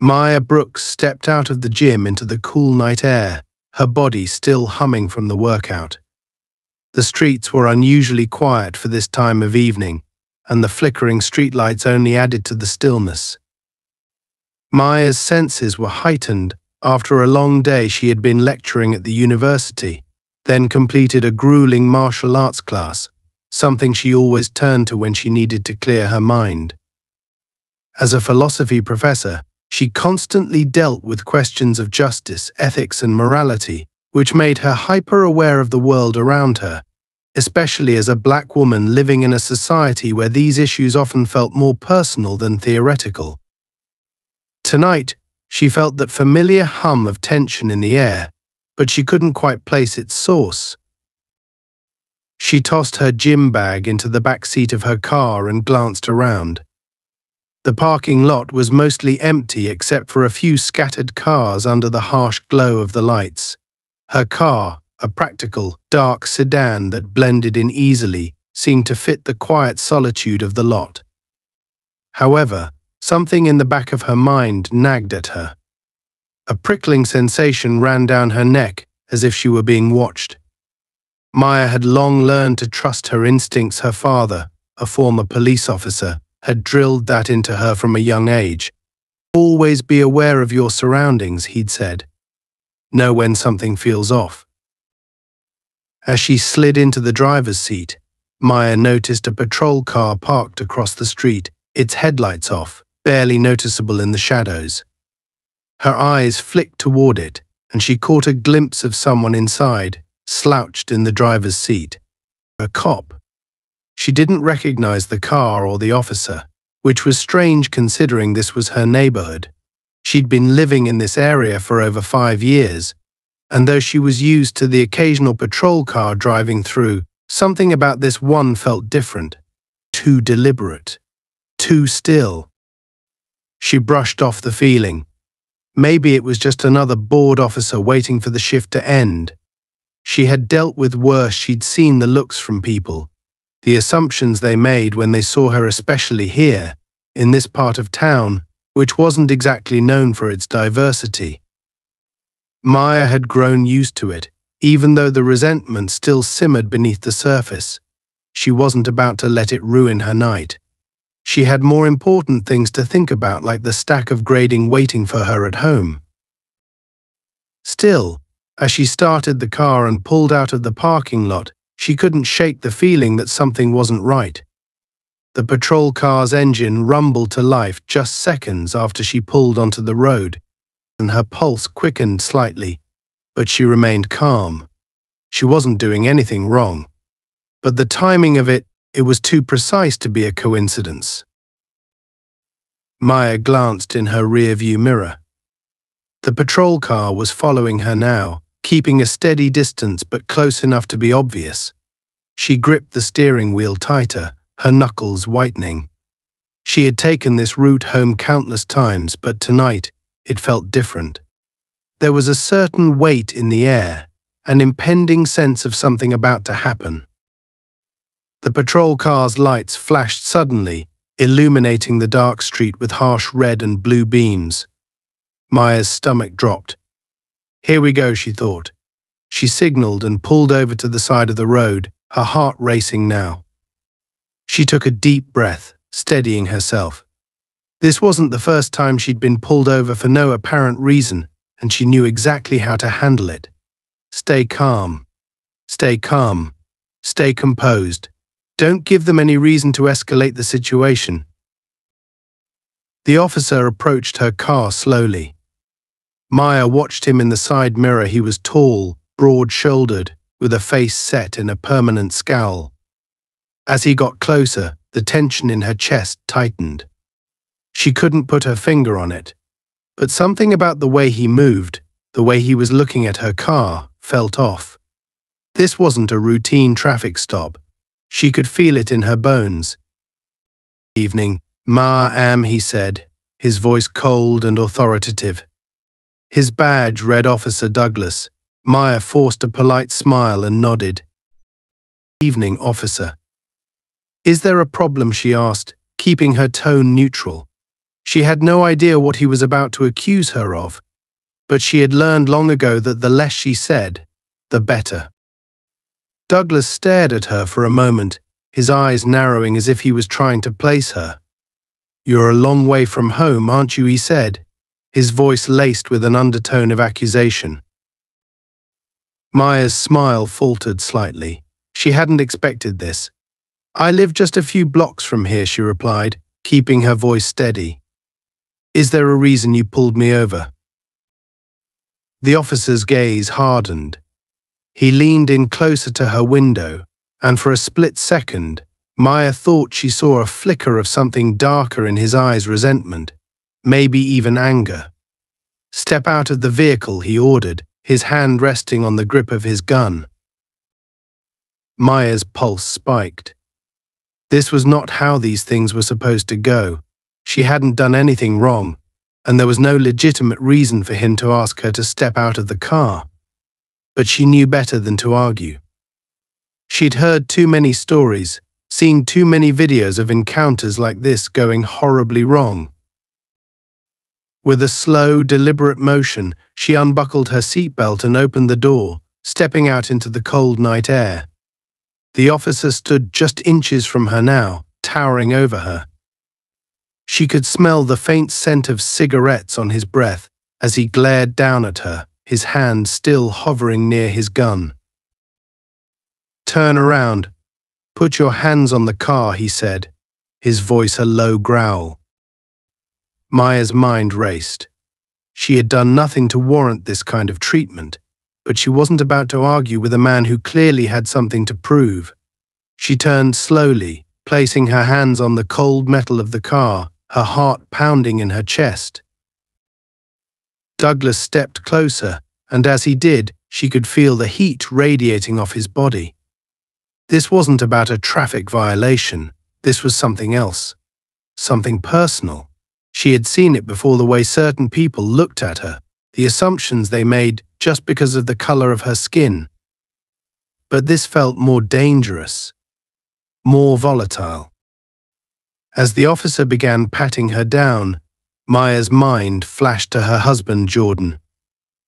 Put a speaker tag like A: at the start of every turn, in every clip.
A: Maya Brooks stepped out of the gym into the cool night air, her body still humming from the workout. The streets were unusually quiet for this time of evening, and the flickering streetlights only added to the stillness. Maya's senses were heightened after a long day. She had been lecturing at the university, then completed a grueling martial arts class, something she always turned to when she needed to clear her mind. As a philosophy professor, she constantly dealt with questions of justice, ethics, and morality, which made her hyper-aware of the world around her, especially as a black woman living in a society where these issues often felt more personal than theoretical. Tonight, she felt that familiar hum of tension in the air, but she couldn't quite place its source. She tossed her gym bag into the back seat of her car and glanced around. The parking lot was mostly empty except for a few scattered cars under the harsh glow of the lights. Her car, a practical, dark sedan that blended in easily, seemed to fit the quiet solitude of the lot. However, something in the back of her mind nagged at her. A prickling sensation ran down her neck as if she were being watched. Maya had long learned to trust her instincts. Her father, a former police officer, had drilled that into her from a young age. Always be aware of your surroundings, he'd said. Know when something feels off. As she slid into the driver's seat, Maya noticed a patrol car parked across the street, its headlights off, barely noticeable in the shadows. Her eyes flicked toward it, and she caught a glimpse of someone inside, slouched in the driver's seat. A cop. She didn't recognize the car or the officer, which was strange considering this was her neighborhood. She'd been living in this area for over 5 years, and though she was used to the occasional patrol car driving through, something about this one felt different, too deliberate, too still. She brushed off the feeling. Maybe it was just another bored officer waiting for the shift to end. She had dealt with worse. She'd seen the looks from people, the assumptions they made when they saw her, especially here, in this part of town, which wasn't exactly known for its diversity. Maya had grown used to it, even though the resentment still simmered beneath the surface. She wasn't about to let it ruin her night. She had more important things to think about, like the stack of grading waiting for her at home. Still, as she started the car and pulled out of the parking lot, she couldn't shake the feeling that something wasn't right. The patrol car's engine rumbled to life just seconds after she pulled onto the road, and her pulse quickened slightly, but she remained calm. She wasn't doing anything wrong. But the timing of it was too precise to be a coincidence. Maya glanced in her rearview mirror. The patrol car was following her now, keeping a steady distance but close enough to be obvious. She gripped the steering wheel tighter, her knuckles whitening. She had taken this route home countless times, but tonight it felt different. There was a certain weight in the air, an impending sense of something about to happen. The patrol car's lights flashed suddenly, illuminating the dark street with harsh red and blue beams. Maya's stomach dropped. Here we go, she thought. She signaled and pulled over to the side of the road, her heart racing now. She took a deep breath, steadying herself. This wasn't the first time she'd been pulled over for no apparent reason, and she knew exactly how to handle it. Stay calm. Stay calm. Stay composed. Don't give them any reason to escalate the situation. The officer approached her car slowly. Maya watched him in the side mirror. He was tall, broad-shouldered, with a face set in a permanent scowl. As he got closer, the tension in her chest tightened. She couldn't put her finger on it, but something about the way he moved, the way he was looking at her car, felt off. This wasn't a routine traffic stop. She could feel it in her bones. "Evening, ma'am," he said, his voice cold and authoritative. His badge read Officer Douglas. Maya forced a polite smile and nodded. "Evening, officer." "Is there a problem?" she asked, keeping her tone neutral. She had no idea what he was about to accuse her of, but she had learned long ago that the less she said, the better. Douglas stared at her for a moment, his eyes narrowing as if he was trying to place her. "You're a long way from home, aren't you?" he said, his voice laced with an undertone of accusation. Maya's smile faltered slightly. She hadn't expected this. "I live just a few blocks from here," she replied, keeping her voice steady. "Is there a reason you pulled me over?" The officer's gaze hardened. He leaned in closer to her window, and for a split second, Maya thought she saw a flicker of something darker in his eyes: resentment, maybe even anger. "Step out of the vehicle," he ordered, his hand resting on the grip of his gun. Maya's pulse spiked. This was not how these things were supposed to go. She hadn't done anything wrong, and there was no legitimate reason for him to ask her to step out of the car. But she knew better than to argue. She'd heard too many stories, seen too many videos of encounters like this going horribly wrong. With a slow, deliberate motion, she unbuckled her seatbelt and opened the door, stepping out into the cold night air. The officer stood just inches from her now, towering over her. She could smell the faint scent of cigarettes on his breath as he glared down at her, his hand still hovering near his gun. "Turn around. Put your hands on the car," he said, his voice a low growl. Maya's mind raced. She had done nothing to warrant this kind of treatment, but she wasn't about to argue with a man who clearly had something to prove. She turned slowly, placing her hands on the cold metal of the car, her heart pounding in her chest. Douglas stepped closer, and as he did, she could feel the heat radiating off his body. This wasn't about a traffic violation. This was something else. Something personal. She had seen it before: the way certain people looked at her, the assumptions they made just because of the color of her skin. But this felt more dangerous, more volatile. As the officer began patting her down, Maya's mind flashed to her husband, Jordan.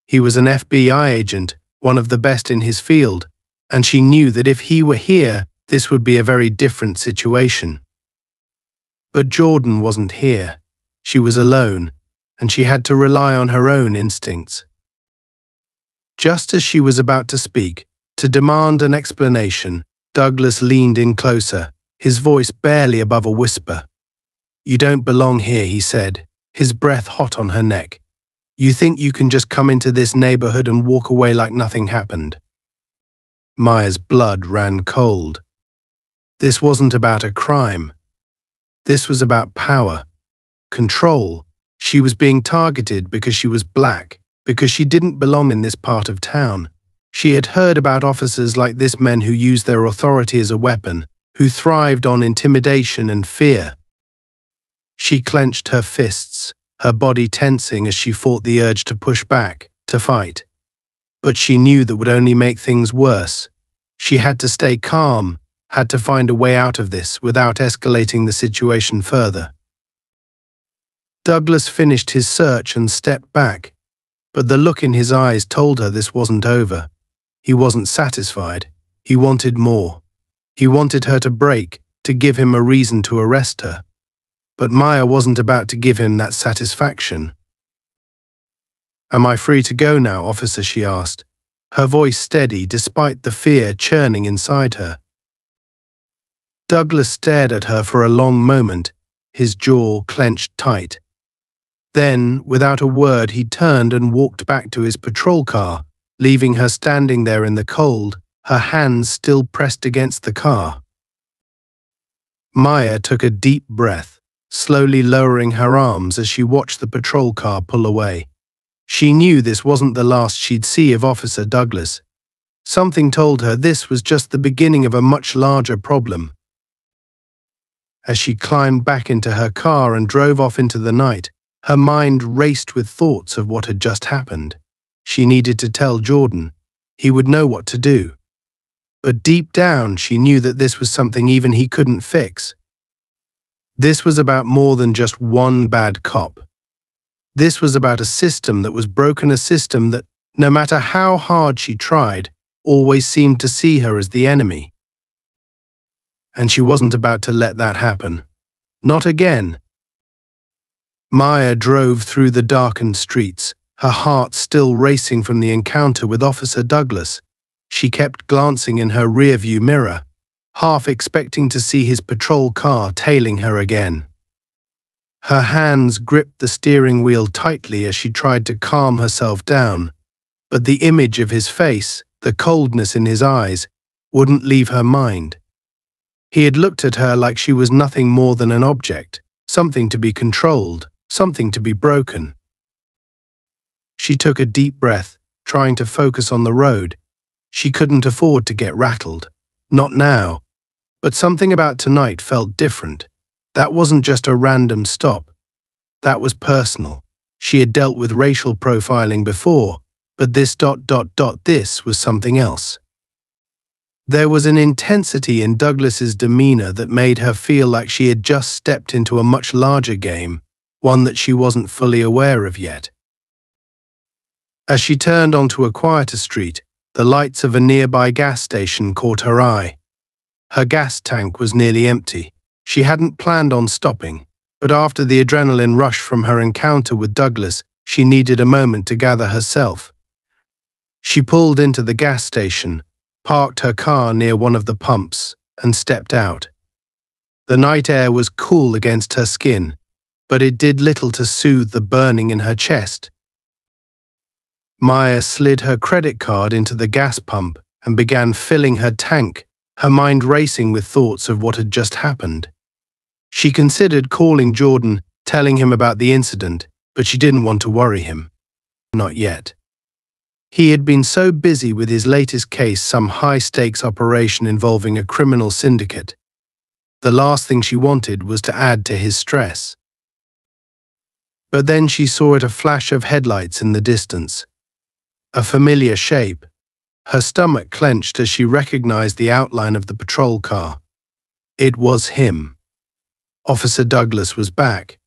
A: He was an FBI agent, one of the best in his field, and she knew that if he were here, this would be a very different situation. But Jordan wasn't here. She was alone, and she had to rely on her own instincts. Just as she was about to speak, to demand an explanation, Douglas leaned in closer, his voice barely above a whisper. "You don't belong here," he said, his breath hot on her neck. "You think you can just come into this neighborhood and walk away like nothing happened?" Maya's blood ran cold. This wasn't about a crime. This was about power, control. She was being targeted because she was black, because she didn't belong in this part of town. She had heard about officers like this, men who used their authority as a weapon, who thrived on intimidation and fear. She clenched her fists, her body tensing as she fought the urge to push back, to fight. But she knew that would only make things worse. She had to stay calm, had to find a way out of this without escalating the situation further. Douglas finished his search and stepped back, but the look in his eyes told her this wasn't over. He wasn't satisfied. He wanted more. He wanted her to break, to give him a reason to arrest her. But Maya wasn't about to give him that satisfaction. "Am I free to go now, officer?" she asked, her voice steady despite the fear churning inside her. Douglas stared at her for a long moment, his jaw clenched tight. Then, without a word, he turned and walked back to his patrol car, leaving her standing there in the cold, her hands still pressed against the car. Maya took a deep breath, slowly lowering her arms as she watched the patrol car pull away. She knew this wasn't the last she'd see of Officer Douglas. Something told her this was just the beginning of a much larger problem. As she climbed back into her car and drove off into the night, her mind raced with thoughts of what had just happened. She needed to tell Jordan. He would know what to do. But deep down, she knew that this was something even he couldn't fix. This was about more than just one bad cop. This was about a system that was broken, a system that, no matter how hard she tried, always seemed to see her as the enemy. And she wasn't about to let that happen. Not again. Maya drove through the darkened streets, her heart still racing from the encounter with Officer Douglas. She kept glancing in her rearview mirror, half expecting to see his patrol car tailing her again. Her hands gripped the steering wheel tightly as she tried to calm herself down, but the image of his face, the coldness in his eyes, wouldn't leave her mind. He had looked at her like she was nothing more than an object, something to be controlled, something to be broken. She took a deep breath, trying to focus on the road. She couldn't afford to get rattled. Not now. But something about tonight felt different. That wasn't just a random stop. That was personal. She had dealt with racial profiling before, but this this was something else. There was an intensity in Douglas's demeanor that made her feel like she had just stepped into a much larger game, one that she wasn't fully aware of yet. As she turned onto a quieter street, the lights of a nearby gas station caught her eye. Her gas tank was nearly empty. She hadn't planned on stopping, but after the adrenaline rush from her encounter with Douglas, she needed a moment to gather herself. She pulled into the gas station, parked her car near one of the pumps, and stepped out. The night air was cool against her skin, but it did little to soothe the burning in her chest. Maya slid her credit card into the gas pump and began filling her tank, her mind racing with thoughts of what had just happened. She considered calling Jordan, telling him about the incident, but she didn't want to worry him. Not yet. He had been so busy with his latest case, some high-stakes operation involving a criminal syndicate. The last thing she wanted was to add to his stress. But then she saw a flash of headlights in the distance. A familiar shape. Her stomach clenched as she recognized the outline of the patrol car. It was him. Officer Douglas was back.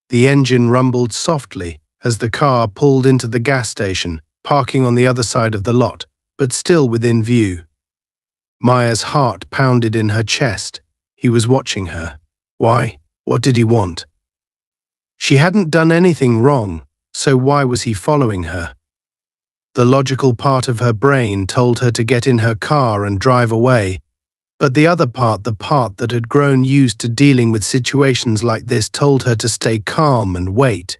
A: The engine rumbled softly as the car pulled into the gas station, parking on the other side of the lot, but still within view. Maya's heart pounded in her chest. He was watching her. Why? What did he want? She hadn't done anything wrong, so why was he following her? The logical part of her brain told her to get in her car and drive away, but the other part, the part that had grown used to dealing with situations like this, told her to stay calm and wait.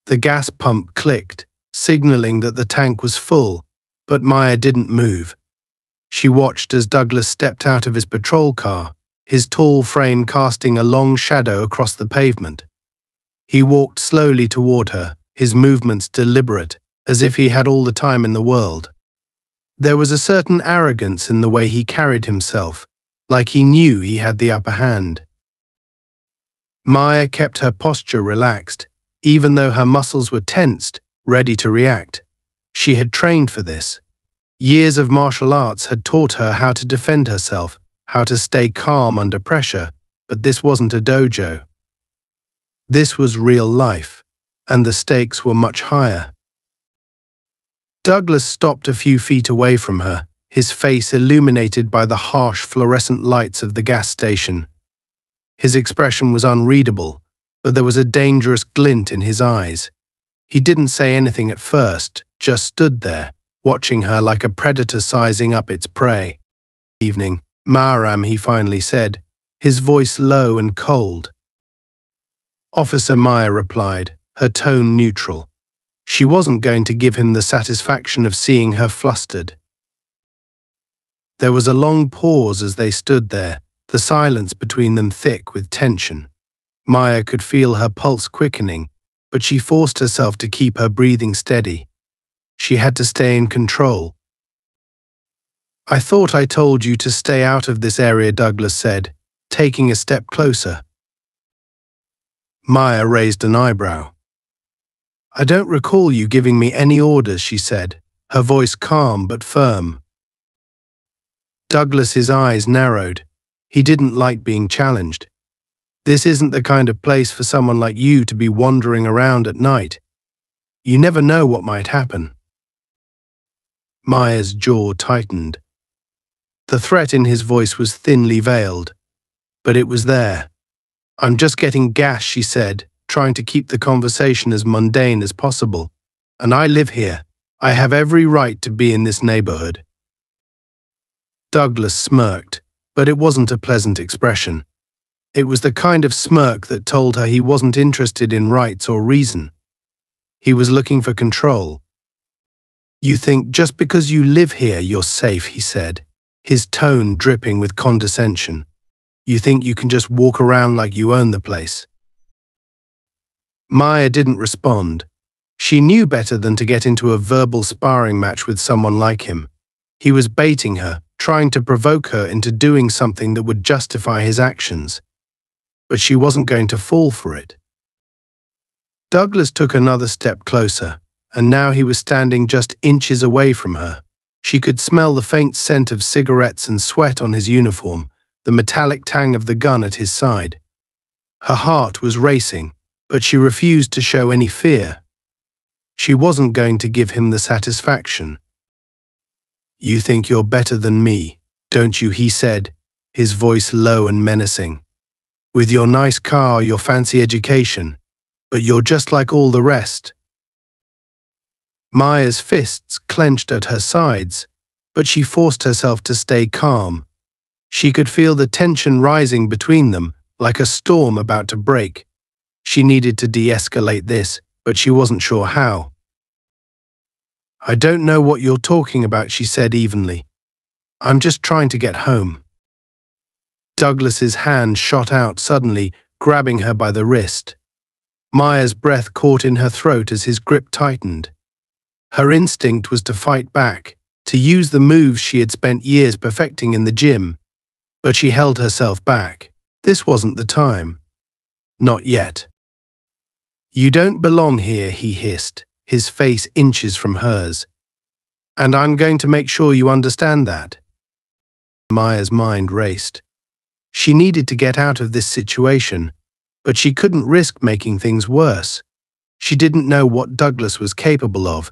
A: The gas pump clicked, signaling that the tank was full, but Maya didn't move. She watched as Douglas stepped out of his patrol car, his tall frame casting a long shadow across the pavement. He walked slowly toward her, his movements deliberate, as if he had all the time in the world. There was a certain arrogance in the way he carried himself, like he knew he had the upper hand. Maya kept her posture relaxed, even though her muscles were tensed, ready to react. She had trained for this. Years of martial arts had taught her how to defend herself, how to stay calm under pressure, but this wasn't a dojo. This was real life, and the stakes were much higher. Douglas stopped a few feet away from her, his face illuminated by the harsh fluorescent lights of the gas station. His expression was unreadable, but there was a dangerous glint in his eyes. He didn't say anything at first, just stood there, watching her like a predator sizing up its prey. "Evening, Maram," he finally said, his voice low and cold. "Officer," Maya replied, her tone neutral. She wasn't going to give him the satisfaction of seeing her flustered. There was a long pause as they stood there, the silence between them thick with tension. Maya could feel her pulse quickening, but she forced herself to keep her breathing steady. She had to stay in control. "I thought I told you to stay out of this area," Douglas said, taking a step closer. Maya raised an eyebrow. "I don't recall you giving me any orders," she said, her voice calm but firm. Douglas's eyes narrowed. He didn't like being challenged. This isn't the kind of place for someone like you to be wandering around at night. You never know what might happen. Maya's jaw tightened. The threat in his voice was thinly veiled, but it was there. I'm just getting gas, she said, trying to keep the conversation as mundane as possible. And I live here. I have every right to be in this neighborhood. Douglas smirked, but it wasn't a pleasant expression. It was the kind of smirk that told her he wasn't interested in rights or reason. He was looking for control. You think just because you live here you're safe, he said, his tone dripping with condescension. You think you can just walk around like you own the place. Maya didn't respond. She knew better than to get into a verbal sparring match with someone like him. He was baiting her, trying to provoke her into doing something that would justify his actions. But she wasn't going to fall for it. Douglas took another step closer, and now he was standing just inches away from her. She could smell the faint scent of cigarettes and sweat on his uniform, the metallic tang of the gun at his side. Her heart was racing, but she refused to show any fear. She wasn't going to give him the satisfaction. You think you're better than me, don't you, he said, his voice low and menacing. With your nice car, your fancy education, but you're just like all the rest. Maya's fists clenched at her sides, but she forced herself to stay calm. She could feel the tension rising between them, like a storm about to break. She needed to de-escalate this, but she wasn't sure how. I don't know what you're talking about, she said evenly. I'm just trying to get home. Douglas's hand shot out suddenly, grabbing her by the wrist. Maya's breath caught in her throat as his grip tightened. Her instinct was to fight back, to use the moves she had spent years perfecting in the gym. But she held herself back. This wasn't the time. Not yet. You don't belong here, he hissed, his face inches from hers. And I'm going to make sure you understand that. Maya's mind raced. She needed to get out of this situation, but she couldn't risk making things worse. She didn't know what Douglas was capable of,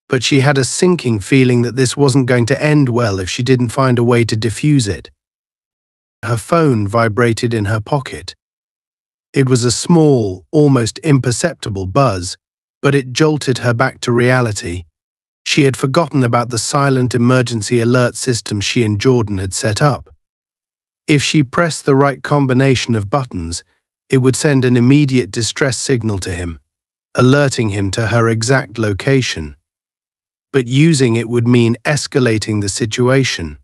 A: but she had a sinking feeling that this wasn't going to end well if she didn't find a way to defuse it. Her phone vibrated in her pocket. It was a small, almost imperceptible buzz, but it jolted her back to reality. She had forgotten about the silent emergency alert system she and Jordan had set up. If she pressed the right combination of buttons, it would send an immediate distress signal to him, alerting him to her exact location. But using it would mean escalating the situation.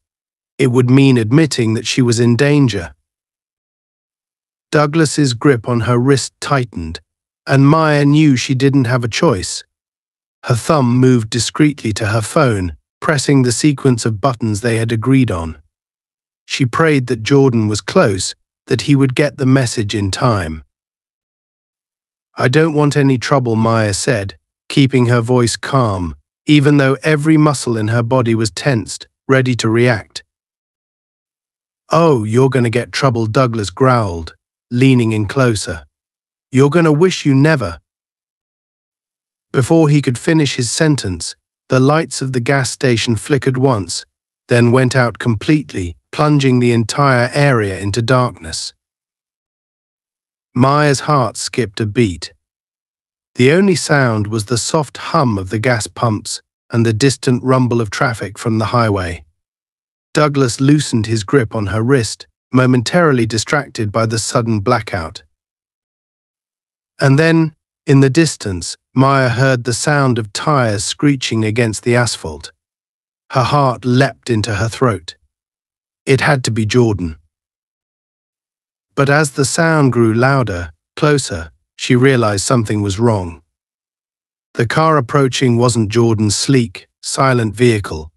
A: It would mean admitting that she was in danger. Douglas's grip on her wrist tightened, and Maya knew she didn't have a choice. Her thumb moved discreetly to her phone, pressing the sequence of buttons they had agreed on. She prayed that Jordan was close, that he would get the message in time. I don't want any trouble, Maya said, keeping her voice calm, even though every muscle in her body was tensed, ready to react. Oh, you're going to get trouble, Douglas growled, leaning in closer. You're going to wish you never. Before he could finish his sentence, the lights of the gas station flickered once, then went out completely, plunging the entire area into darkness. Maya's heart skipped a beat. The only sound was the soft hum of the gas pumps and the distant rumble of traffic from the highway. Douglas loosened his grip on her wrist, momentarily distracted by the sudden blackout. And then, in the distance, Maya heard the sound of tires screeching against the asphalt. Her heart leapt into her throat. It had to be Jordan. But as the sound grew louder, closer, she realized something was wrong. The car approaching wasn't Jordan's sleek, silent vehicle.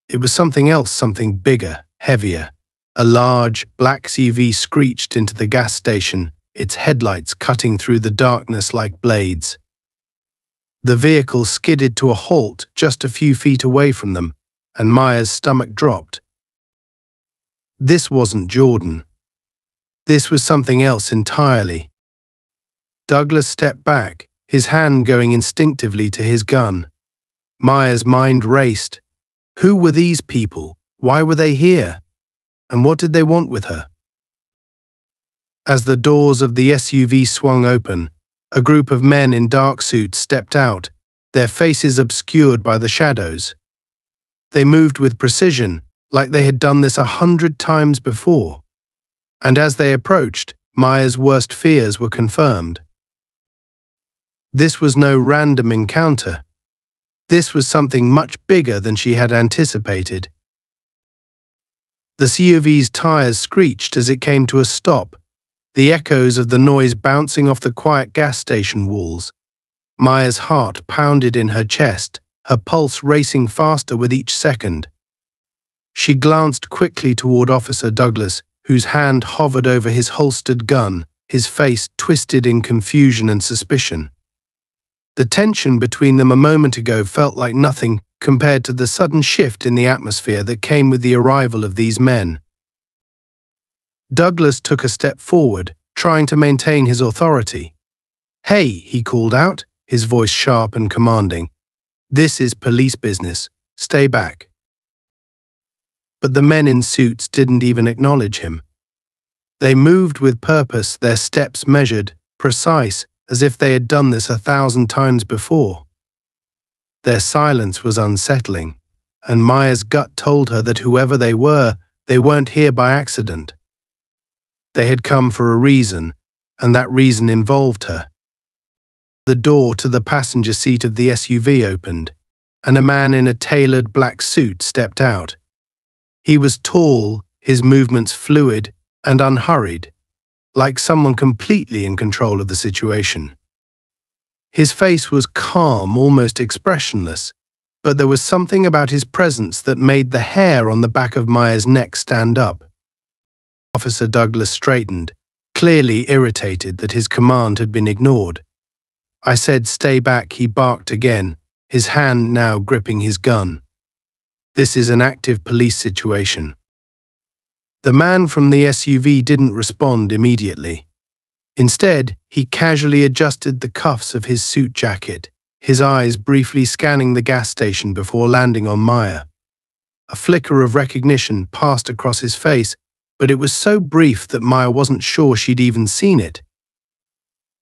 A: It was something else, something bigger, heavier. A large, black SUV screeched into the gas station, its headlights cutting through the darkness like blades. The vehicle skidded to a halt just a few feet away from them, and Maya's stomach dropped. This wasn't Jordan. This was something else entirely. Douglas stepped back, his hand going instinctively to his gun. Maya's mind raced. Who were these people? Why were they here? And what did they want with her? As the doors of the SUV swung open, a group of men in dark suits stepped out, their faces obscured by the shadows. They moved with precision, like they had done this 100 times before. And as they approached, Maya's worst fears were confirmed. This was no random encounter. This was something much bigger than she had anticipated. The SUV's tires screeched as it came to a stop, the echoes of the noise bouncing off the quiet gas station walls. Maya's heart pounded in her chest, her pulse racing faster with each second. She glanced quickly toward Officer Douglas, whose hand hovered over his holstered gun, his face twisted in confusion and suspicion. The tension between them a moment ago felt like nothing compared to the sudden shift in the atmosphere that came with the arrival of these men. Douglas took a step forward, trying to maintain his authority. "Hey," he called out, his voice sharp and commanding. "This is police business. Stay back." But the men in suits didn't even acknowledge him. They moved with purpose, their steps measured, precise, as if they had done this 1,000 times before. Their silence was unsettling, and Maya's gut told her that whoever they weren't here by accident. They had come for a reason, and that reason involved her. The door to the passenger seat of the SUV opened, and a man in a tailored black suit stepped out. He was tall, his movements fluid and unhurried, like someone completely in control of the situation. His face was calm, almost expressionless, but there was something about his presence that made the hair on the back of Maya's neck stand up. Officer Douglas straightened, clearly irritated that his command had been ignored. "I said stay back," he barked again, his hand now gripping his gun. "This is an active police situation." The man from the SUV didn't respond immediately. Instead, he casually adjusted the cuffs of his suit jacket, his eyes briefly scanning the gas station before landing on Maya. A flicker of recognition passed across his face, but it was so brief that Maya wasn't sure she'd even seen it.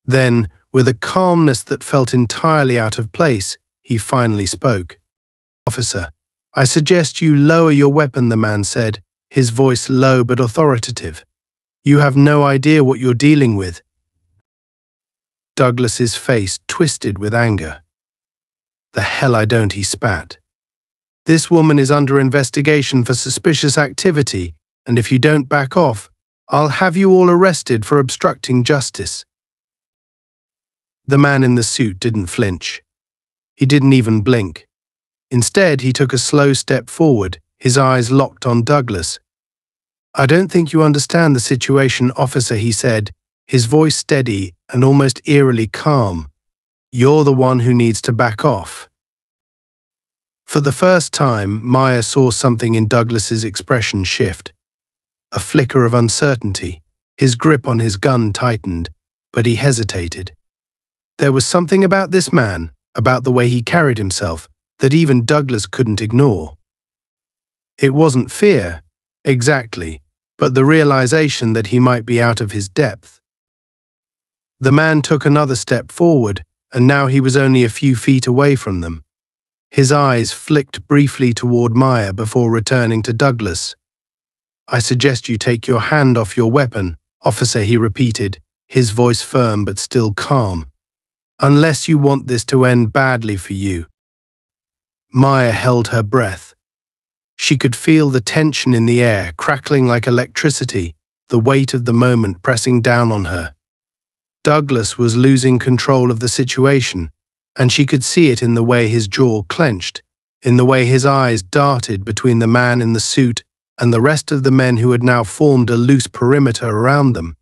A: Then, with a calmness that felt entirely out of place, he finally spoke. "Officer, I suggest you lower your weapon," the man said, his voice low but authoritative. "You have no idea what you're dealing with." Douglas's face twisted with anger. "The hell I don't," he spat. "This woman is under investigation for suspicious activity, and if you don't back off, I'll have you all arrested for obstructing justice." The man in the suit didn't flinch. He didn't even blink. Instead, he took a slow step forward, his eyes locked on Douglas. "I don't think you understand the situation, officer," he said, his voice steady and almost eerily calm. "You're the one who needs to back off." For the first time, Maya saw something in Douglas's expression shift. A flicker of uncertainty. His grip on his gun tightened, but he hesitated. There was something about this man, about the way he carried himself, that even Douglas couldn't ignore. It wasn't fear, exactly, but the realization that he might be out of his depth. The man took another step forward, and now he was only a few feet away from them. His eyes flicked briefly toward Maya before returning to Douglas. "I suggest you take your hand off your weapon, officer," he repeated, his voice firm but still calm. "Unless you want this to end badly for you." Maya held her breath. She could feel the tension in the air, crackling like electricity, the weight of the moment pressing down on her. Douglas was losing control of the situation, and she could see it in the way his jaw clenched, in the way his eyes darted between the man in the suit and the rest of the men who had now formed a loose perimeter around them.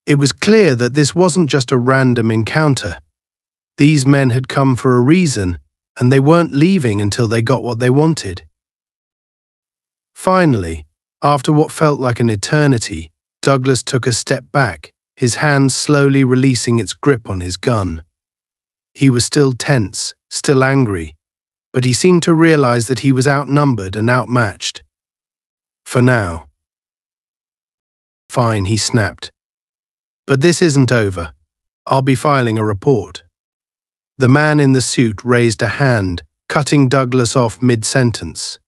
A: It was clear that this wasn't just a random encounter. These men had come for a reason, and they weren't leaving until they got what they wanted. Finally, After what felt like an eternity, Douglas took a step back, his hand slowly releasing its grip on his gun. He was still tense, still angry, but he seemed to realize that he was outnumbered and outmatched. For now. Fine, he snapped. But this isn't over. I'll be filing a report. The man in the suit raised a hand, cutting Douglas off mid-sentence.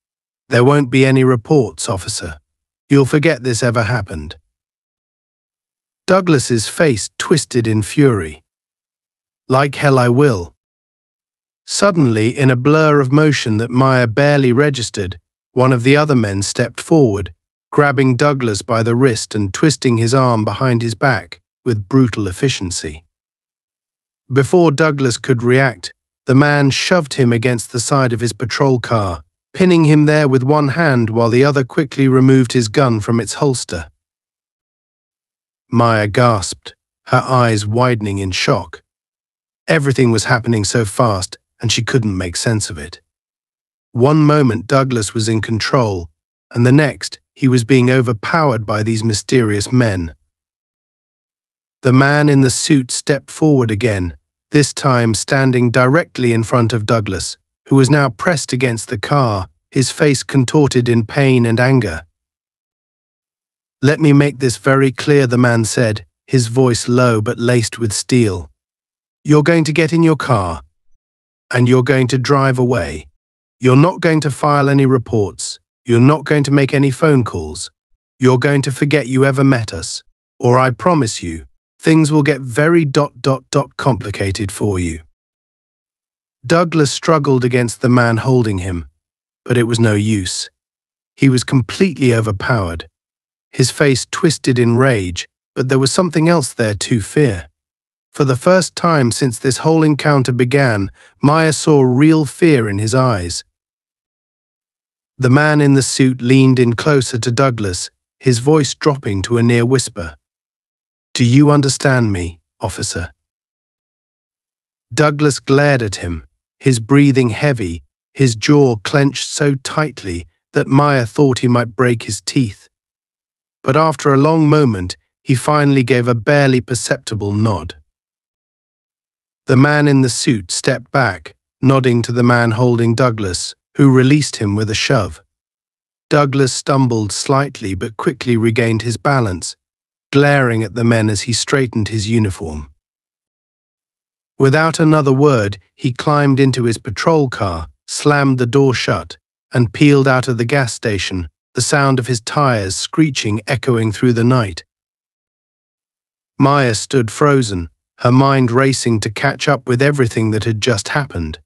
A: There won't be any reports, officer. You'll forget this ever happened. Douglas's face twisted in fury. Like hell I will. Suddenly, in a blur of motion that Maya barely registered, one of the other men stepped forward, grabbing Douglas by the wrist and twisting his arm behind his back with brutal efficiency. Before Douglas could react, the man shoved him against the side of his patrol car, pinning him there with one hand while the other quickly removed his gun from its holster. Maya gasped, her eyes widening in shock. Everything was happening so fast, and she couldn't make sense of it. One moment Douglas was in control, and the next he was being overpowered by these mysterious men. The man in the suit stepped forward again, this time standing directly in front of Douglas, who was now pressed against the car, his face contorted in pain and anger. "Let me make this very clear," the man said, his voice low but laced with steel. "You're going to get in your car, and you're going to drive away. You're not going to file any reports. You're not going to make any phone calls. You're going to forget you ever met us, or I promise you, things will get very complicated for you." Douglas struggled against the man holding him, but it was no use. He was completely overpowered. His face twisted in rage, but there was something else there too, fear. For the first time since this whole encounter began, Maya saw real fear in his eyes. The man in the suit leaned in closer to Douglas, his voice dropping to a near whisper. "Do you understand me, officer?" Douglas glared at him, his breathing heavy, his jaw clenched so tightly that Maya thought he might break his teeth. But after a long moment, he finally gave a barely perceptible nod. The man in the suit stepped back, nodding to the man holding Douglas, who released him with a shove. Douglas stumbled slightly but quickly regained his balance, glaring at the men as he straightened his uniform. Without another word, he climbed into his patrol car, slammed the door shut, and peeled out of the gas station, the sound of his tires screeching echoing through the night. Maya stood frozen, her mind racing to catch up with everything that had just happened.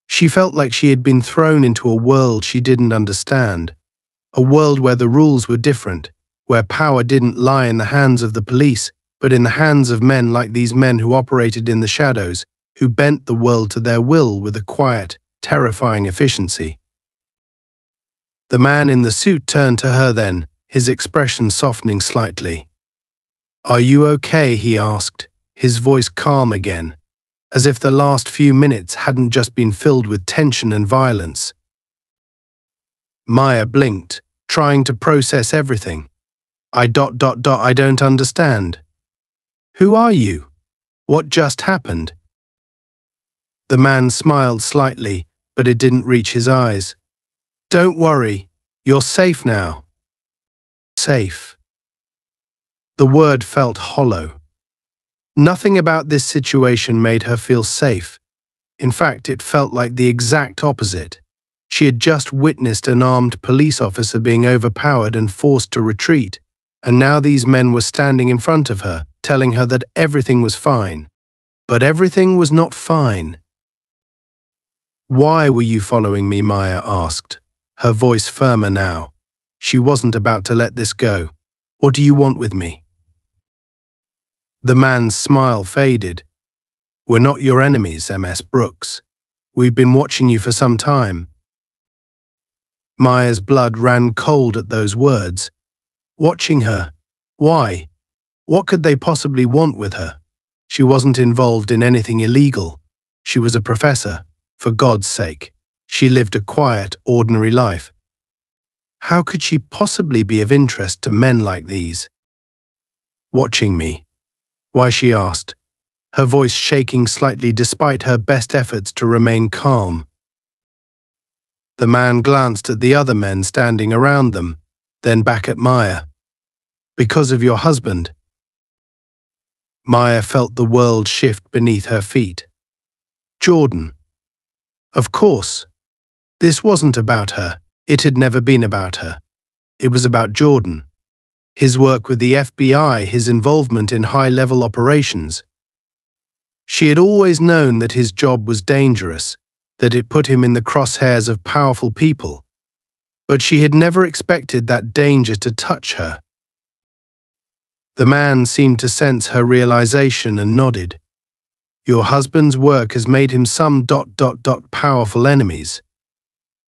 A: She felt like she had been thrown into a world she didn't understand, a world where the rules were different, where power didn't lie in the hands of the police, but in the hands of men like these men who operated in the shadows, who bent the world to their will with a quiet, terrifying efficiency. The man in the suit turned to her then, his expression softening slightly. "Are you okay?" he asked, his voice calm again, as if the last few minutes hadn't just been filled with tension and violence. Maya blinked, trying to process everything. I don't understand. Who are you? What just happened?" The man smiled slightly, but it didn't reach his eyes. "Don't worry, you're safe now." Safe. The word felt hollow. Nothing about this situation made her feel safe. In fact, it felt like the exact opposite. She had just witnessed an armed police officer being overpowered and forced to retreat, and now these men were standing in front of her, telling her that everything was fine. But everything was not fine. "Why were you following me?" Maya asked, her voice firmer now. She wasn't about to let this go. "What do you want with me?" The man's smile faded. "We're not your enemies, MS Brooks. We've been watching you for some time." Maya's blood ran cold at those words. Watching her? Why? What could they possibly want with her? She wasn't involved in anything illegal. She was a professor. For God's sake, she lived a quiet, ordinary life. How could she possibly be of interest to men like these? Watching me? Why, she asked, her voice shaking slightly despite her best efforts to remain calm. The man glanced at the other men standing around them, then back at Maya. Because of your husband. Maya felt the world shift beneath her feet. Jordan. Of course. This wasn't about her. It had never been about her. It was about Jordan. His work with the FBI, his involvement in high-level operations. She had always known that his job was dangerous, that it put him in the crosshairs of powerful people. But she had never expected that danger to touch her. The man seemed to sense her realization and nodded. Your husband's work has made him some powerful enemies.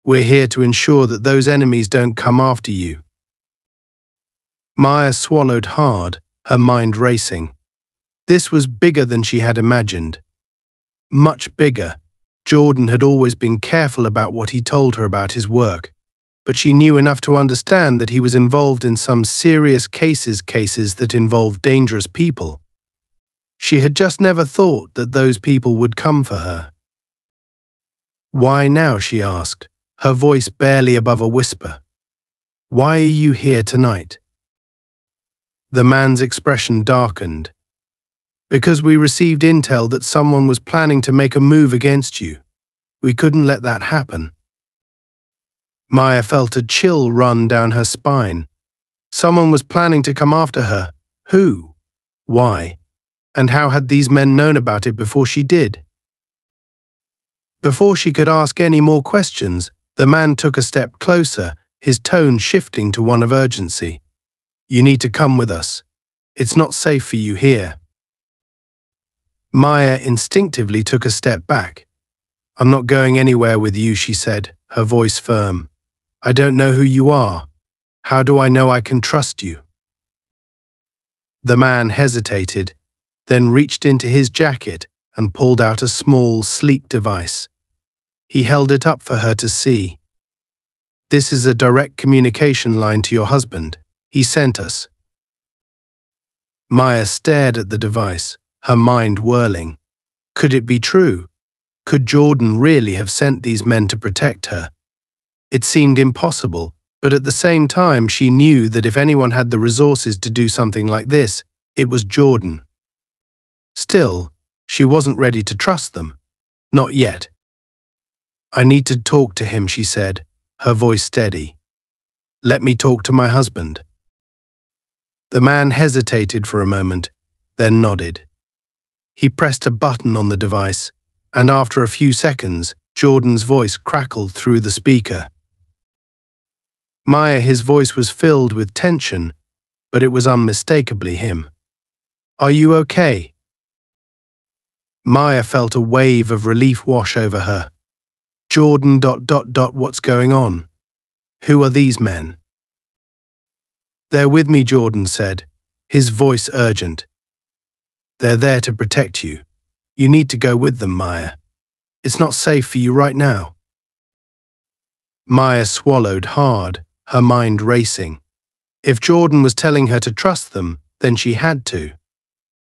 A: We're here to ensure that those enemies don't come after you. Maya swallowed hard, her mind racing. This was bigger than she had imagined. Much bigger. Jordan had always been careful about what he told her about his work, but she knew enough to understand that he was involved in some serious cases that involved dangerous people. She had just never thought that those people would come for her. Why now, she asked, her voice barely above a whisper. Why are you here tonight? The man's expression darkened. Because we received intel that someone was planning to make a move against you. We couldn't let that happen. Maya felt a chill run down her spine. Someone was planning to come after her. Who? Why? And how had these men known about it before she did? Before she could ask any more questions, the man took a step closer, his tone shifting to one of urgency. You need to come with us. It's not safe for you here. Maya instinctively took a step back. I'm not going anywhere with you, she said, her voice firm. I don't know who you are. How do I know I can trust you? The man hesitated, then reached into his jacket and pulled out a small, sleek device. He held it up for her to see. This is a direct communication line to your husband. He sent us. Maya stared at the device, her mind whirling. Could it be true? Could Jordan really have sent these men to protect her? It seemed impossible, but at the same time she knew that if anyone had the resources to do something like this, it was Jordan. Still, she wasn't ready to trust them. Not yet. I need to talk to him, she said, her voice steady. Let me talk to my husband. The man hesitated for a moment, then nodded. He pressed a button on the device, and after a few seconds, Jordan's voice crackled through the speaker. Maya, his voice was filled with tension, but it was unmistakably him. Are you okay? Maya felt a wave of relief wash over her. Jordan... What's going on? Who are these men? They're with me, Jordan said, his voice urgent. They're there to protect you. You need to go with them, Maya. It's not safe for you right now. Maya swallowed hard, her mind racing. If Jordan was telling her to trust them, then she had to.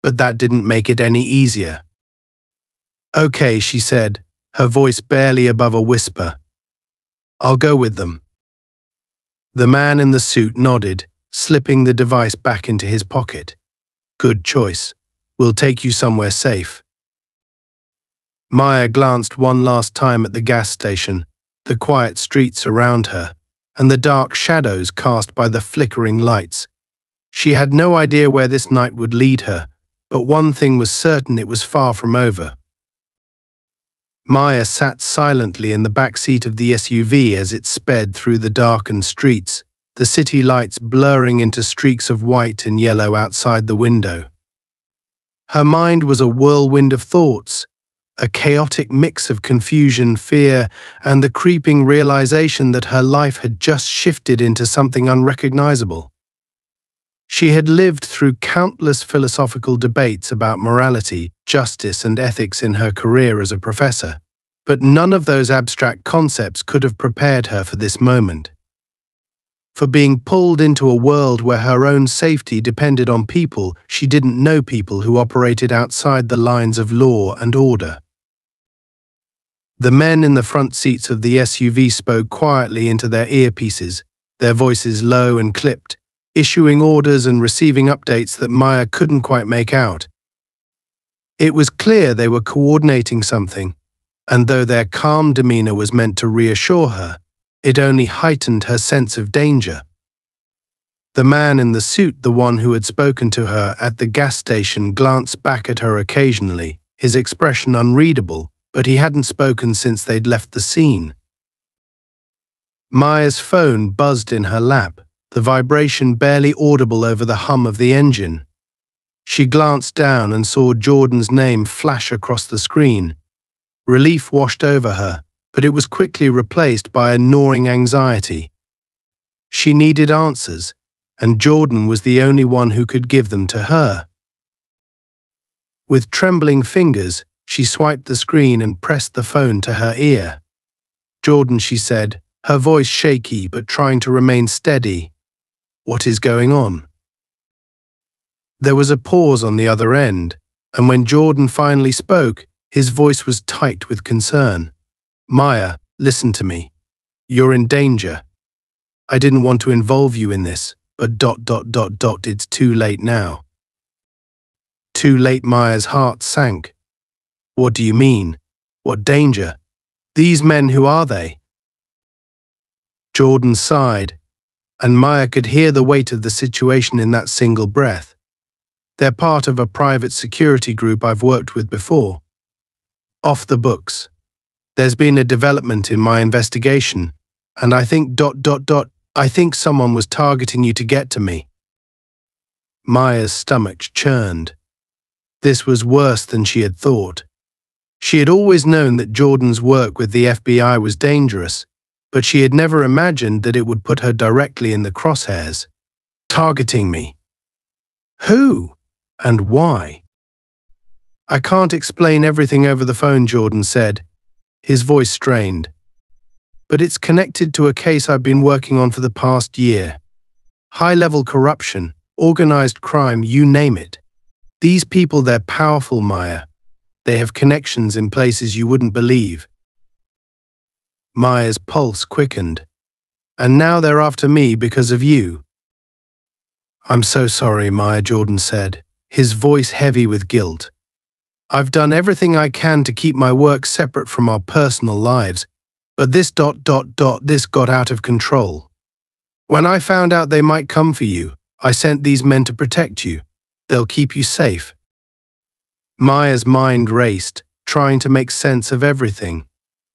A: But that didn't make it any easier. Okay, she said, her voice barely above a whisper. I'll go with them. The man in the suit nodded, slipping the device back into his pocket. Good choice. We'll take you somewhere safe. Maya glanced one last time at the gas station, the quiet streets around her, and the dark shadows cast by the flickering lights. She had no idea where this night would lead her, but one thing was certain: it was far from over. Maya sat silently in the back seat of the SUV as it sped through the darkened streets, the city lights blurring into streaks of white and yellow outside the window. Her mind was a whirlwind of thoughts, a chaotic mix of confusion, fear, and the creeping realization that her life had just shifted into something unrecognizable. She had lived through countless philosophical debates about morality, justice, and ethics in her career as a professor, but none of those abstract concepts could have prepared her for this moment. for being pulled into a world where her own safety depended on people she didn't know, people who operated outside the lines of law and order. The men in the front seats of the SUV spoke quietly into their earpieces, their voices low and clipped, issuing orders and receiving updates that Maya couldn't quite make out. It was clear they were coordinating something, and though their calm demeanor was meant to reassure her, it only heightened her sense of danger. The man in the suit, the one who had spoken to her at the gas station, glanced back at her occasionally, his expression unreadable, but he hadn't spoken since they'd left the scene. Maya's phone buzzed in her lap, the vibration barely audible over the hum of the engine. She glanced down and saw Jordan's name flash across the screen. Relief washed over her, but it was quickly replaced by a gnawing anxiety. She needed answers, and Jordan was the only one who could give them to her. With trembling fingers, she swiped the screen and pressed the phone to her ear. "Jordan," she said, her voice shaky but trying to remain steady. "What is going on?" There was a pause on the other end, and when Jordan finally spoke, his voice was tight with concern. "Maya, listen to me. You're in danger. I didn't want to involve you in this, but ... it's too late now." Too late? Maya's heart sank. "What do you mean? What danger? These men, who are they?" Jordan sighed, and Maya could hear the weight of the situation in that single breath. "They're part of a private security group I've worked with before. Off the books. There's been a development in my investigation, and I think ... I think someone was targeting you to get to me." Maya's stomach churned. This was worse than she had thought. She had always known that Jordan's work with the FBI was dangerous, but she had never imagined that it would put her directly in the crosshairs. "Targeting me? Who? And why?" "I can't explain everything over the phone," Jordan said, his voice strained. "But it's connected to a case I've been working on for the past year. High-level corruption, organized crime, you name it. These people, they're powerful, Maya. They have connections in places you wouldn't believe." Maya's pulse quickened. "And now they're after me because of you." "I'm so sorry, Maya," Jordan said, his voice heavy with guilt. "I've done everything I can to keep my work separate from our personal lives, but this ... this got out of control. When I found out they might come for you, I sent these men to protect you. They'll keep you safe." Maya's mind raced, trying to make sense of everything.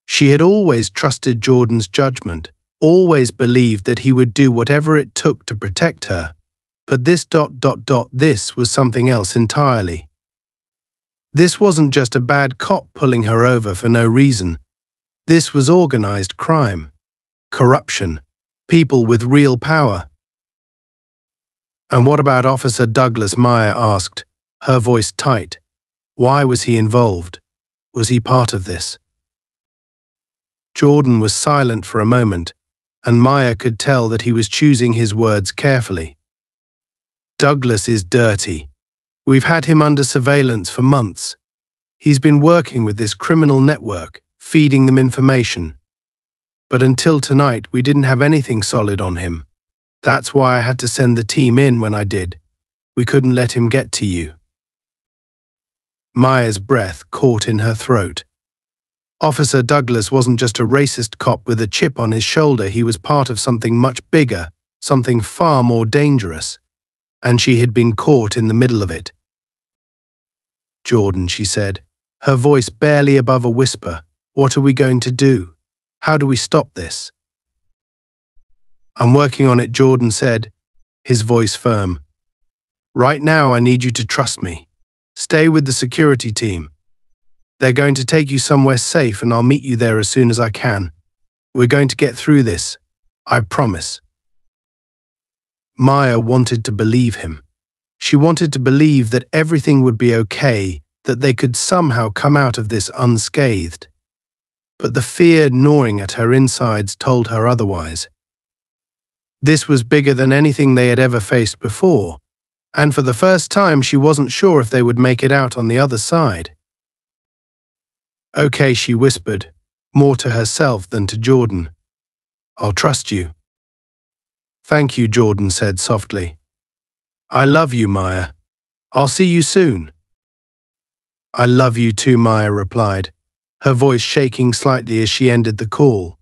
A: She had always trusted Jordan's judgment, always believed that he would do whatever it took to protect her. But this ... this was something else entirely. This wasn't just a bad cop pulling her over for no reason. This was organized crime, corruption, people with real power. "And what about Officer Douglas?" Maya asked, her voice tight. "Why was he involved? Was he part of this?" Jordan was silent for a moment, and Maya could tell that he was choosing his words carefully. "Douglas is dirty. We've had him under surveillance for months. He's been working with this criminal network, feeding them information. But until tonight, we didn't have anything solid on him. That's why I had to send the team in when I did. We couldn't let him get to you." Maya's breath caught in her throat. Officer Douglas wasn't just a racist cop with a chip on his shoulder. He was part of something much bigger, something far more dangerous. And she had been caught in the middle of it. "Jordan," she said, her voice barely above a whisper, "what are we going to do? How do we stop this?" "I'm working on it," Jordan said, his voice firm. "Right now I need you to trust me. Stay with the security team. They're going to take you somewhere safe and I'll meet you there as soon as I can. We're going to get through this. I promise." Maya wanted to believe him. She wanted to believe that everything would be okay, that they could somehow come out of this unscathed. But the fear gnawing at her insides told her otherwise. This was bigger than anything they had ever faced before, and for the first time she wasn't sure if they would make it out on the other side. "Okay," she whispered, more to herself than to Jordan. "I'll trust you." "Thank you," Jordan said softly. "I love you, Maya. I'll see you soon." "I love you too," Maya replied, her voice shaking slightly as she ended the call.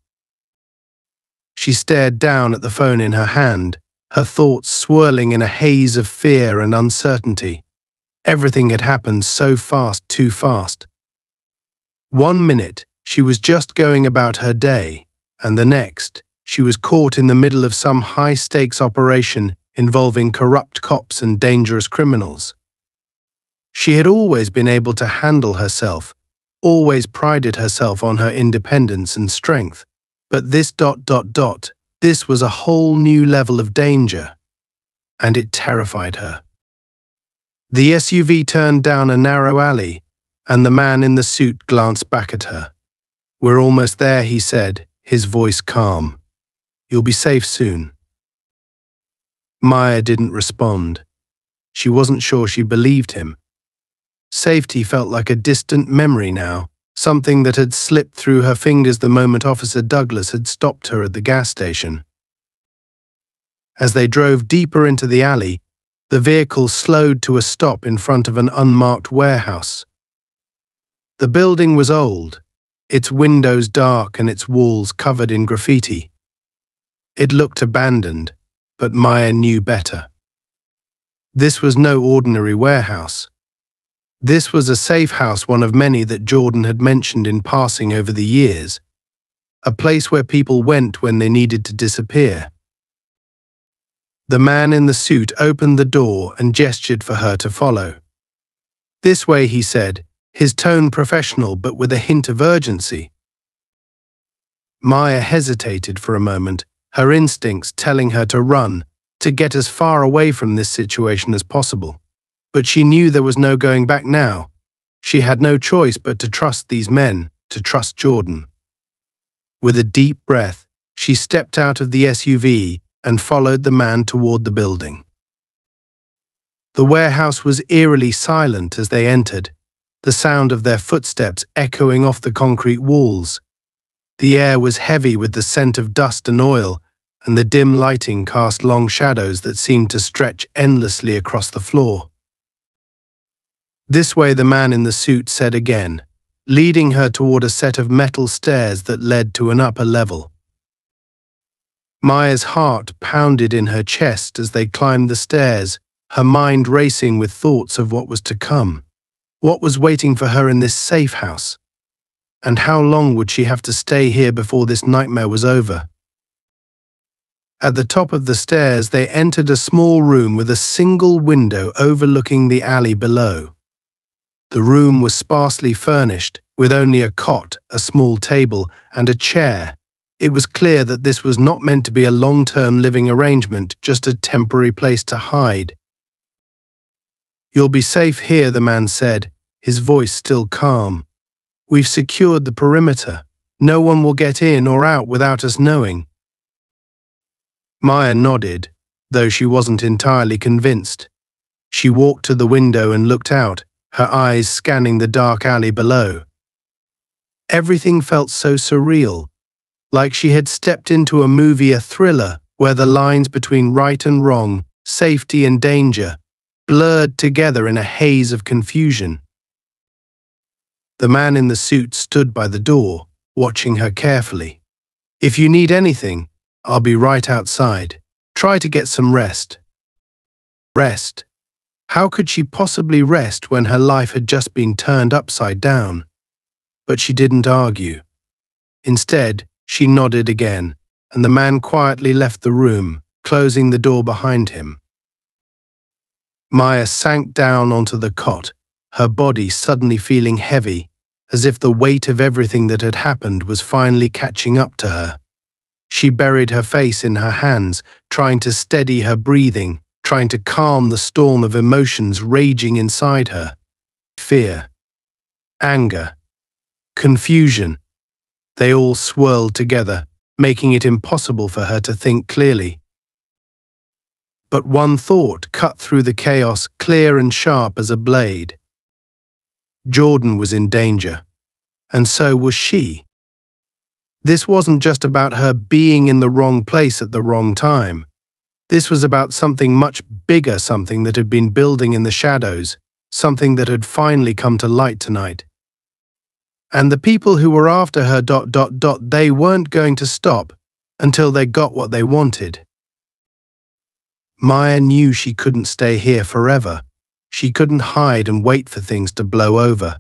A: She stared down at the phone in her hand, her thoughts swirling in a haze of fear and uncertainty. Everything had happened so fast, too fast. 1 minute, she was just going about her day, and the next, she was caught in the middle of some high-stakes operation involving corrupt cops and dangerous criminals. She had always been able to handle herself, always prided herself on her independence and strength. But this ... this was a whole new level of danger, and it terrified her. The SUV turned down a narrow alley, and the man in the suit glanced back at her. "We're almost there," he said, his voice calm. "You'll be safe soon." Maya didn't respond. She wasn't sure she believed him. Safety felt like a distant memory now, something that had slipped through her fingers the moment Officer Douglas had stopped her at the gas station. As they drove deeper into the alley, the vehicle slowed to a stop in front of an unmarked warehouse. The building was old, its windows dark and its walls covered in graffiti. It looked abandoned, but Maya knew better. This was no ordinary warehouse. This was a safe house, one of many that Jordan had mentioned in passing over the years, a place where people went when they needed to disappear. The man in the suit opened the door and gestured for her to follow. "This way," he said, his tone professional but with a hint of urgency. Maya hesitated for a moment, her instincts telling her to run, to get as far away from this situation as possible. But she knew there was no going back now. She had no choice but to trust these men, to trust Jordan. With a deep breath, she stepped out of the SUV and followed the man toward the building. The warehouse was eerily silent as they entered, the sound of their footsteps echoing off the concrete walls. The air was heavy with the scent of dust and oil, and the dim lighting cast long shadows that seemed to stretch endlessly across the floor. "This way," the man in the suit said again, leading her toward a set of metal stairs that led to an upper level. Maya's heart pounded in her chest as they climbed the stairs, her mind racing with thoughts of what was to come. What was waiting for her in this safe house? And how long would she have to stay here before this nightmare was over? At the top of the stairs, they entered a small room with a single window overlooking the alley below. The room was sparsely furnished, with only a cot, a small table, and a chair. It was clear that this was not meant to be a long-term living arrangement, just a temporary place to hide. "You'll be safe here," the man said, his voice still calm. "We've secured the perimeter. No one will get in or out without us knowing." Maya nodded, though she wasn't entirely convinced. She walked to the window and looked out, her eyes scanning the dark alley below. Everything felt so surreal, like she had stepped into a movie, a thriller, where the lines between right and wrong, safety and danger, blurred together in a haze of confusion. The man in the suit stood by the door, watching her carefully. "If you need anything, I'll be right outside. Try to get some rest." Rest? How could she possibly rest when her life had just been turned upside down? But she didn't argue. Instead, she nodded again, and the man quietly left the room, closing the door behind him. Maya sank down onto the cot, her body suddenly feeling heavy, as if the weight of everything that had happened was finally catching up to her. She buried her face in her hands, trying to steady her breathing, trying to calm the storm of emotions raging inside her. Fear, anger, confusion. They all swirled together, making it impossible for her to think clearly. But one thought cut through the chaos, clear and sharp as a blade. Jordan was in danger, and so was she. This wasn't just about her being in the wrong place at the wrong time. This was about something much bigger, something that had been building in the shadows, something that had finally come to light tonight. And the people who were after her, they weren't going to stop until they got what they wanted. Maya knew she couldn't stay here forever. She couldn't hide and wait for things to blow over.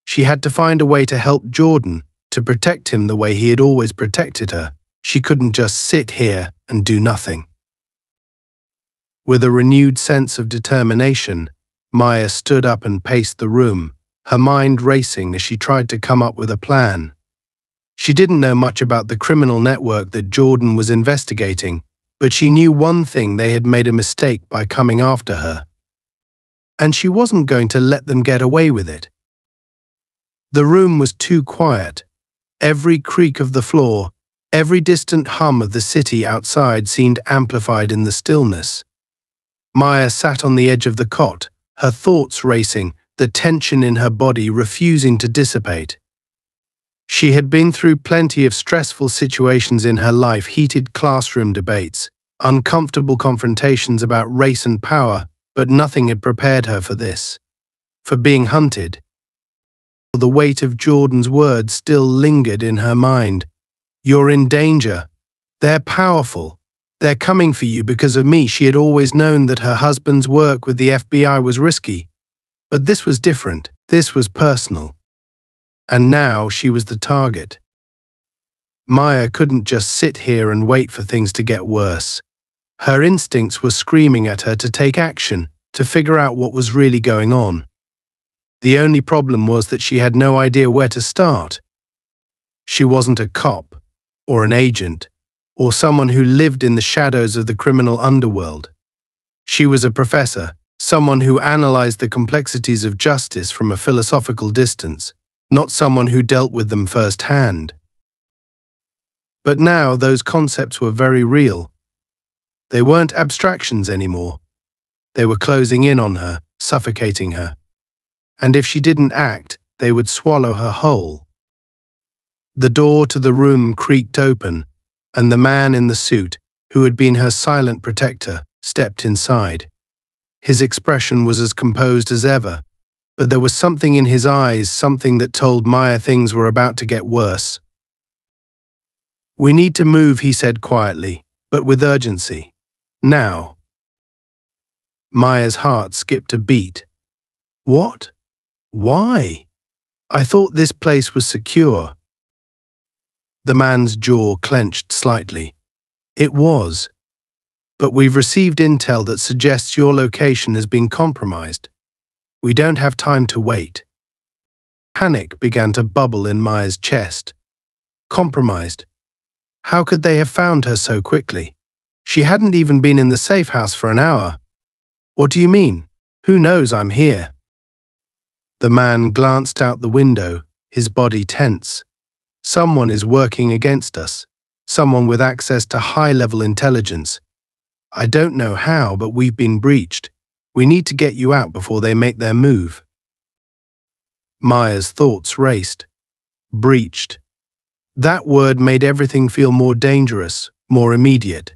A: She had to find a way to help Jordan, to protect him the way he had always protected her. She couldn't just sit here and do nothing. With a renewed sense of determination, Maya stood up and paced the room, her mind racing as she tried to come up with a plan. She didn't know much about the criminal network that Jordan was investigating, but she knew one thing: they had made a mistake by coming after her. And she wasn't going to let them get away with it. The room was too quiet. Every creak of the floor, every distant hum of the city outside seemed amplified in the stillness. Maya sat on the edge of the cot, her thoughts racing, the tension in her body refusing to dissipate. She had been through plenty of stressful situations in her life: heated classroom debates, uncomfortable confrontations about race and power, but nothing had prepared her for this. For being hunted. The weight of Jordan's words still lingered in her mind. "You're in danger. They're powerful. They're coming for you because of me." She had always known that her husband's work with the FBI was risky. But this was different. This was personal. And now she was the target. Maya couldn't just sit here and wait for things to get worse. Her instincts were screaming at her to take action, to figure out what was really going on. The only problem was that she had no idea where to start. She wasn't a cop, or an agent, or someone who lived in the shadows of the criminal underworld. She was a professor, someone who analyzed the complexities of justice from a philosophical distance, not someone who dealt with them firsthand. But now those concepts were very real. They weren't abstractions anymore. They were closing in on her, suffocating her. And if she didn't act, they would swallow her whole. The door to the room creaked open, and the man in the suit, who had been her silent protector, stepped inside. His expression was as composed as ever, but there was something in his eyes, something that told Maya things were about to get worse. "We need to move," he said quietly, but with urgency. "Now." Maya's heart skipped a beat. What? Why? I thought this place was secure. The man's jaw clenched slightly. It was. But we've received intel that suggests your location has been compromised. We don't have time to wait. Panic began to bubble in Maya's chest. Compromised? How could they have found her so quickly? She hadn't even been in the safe house for an hour. What do you mean? Who knows I'm here? The man glanced out the window, his body tense. Someone is working against us. Someone with access to high-level intelligence. I don't know how, but we've been breached. We need to get you out before they make their move. Maya's thoughts raced. Breached. That word made everything feel more dangerous, more immediate.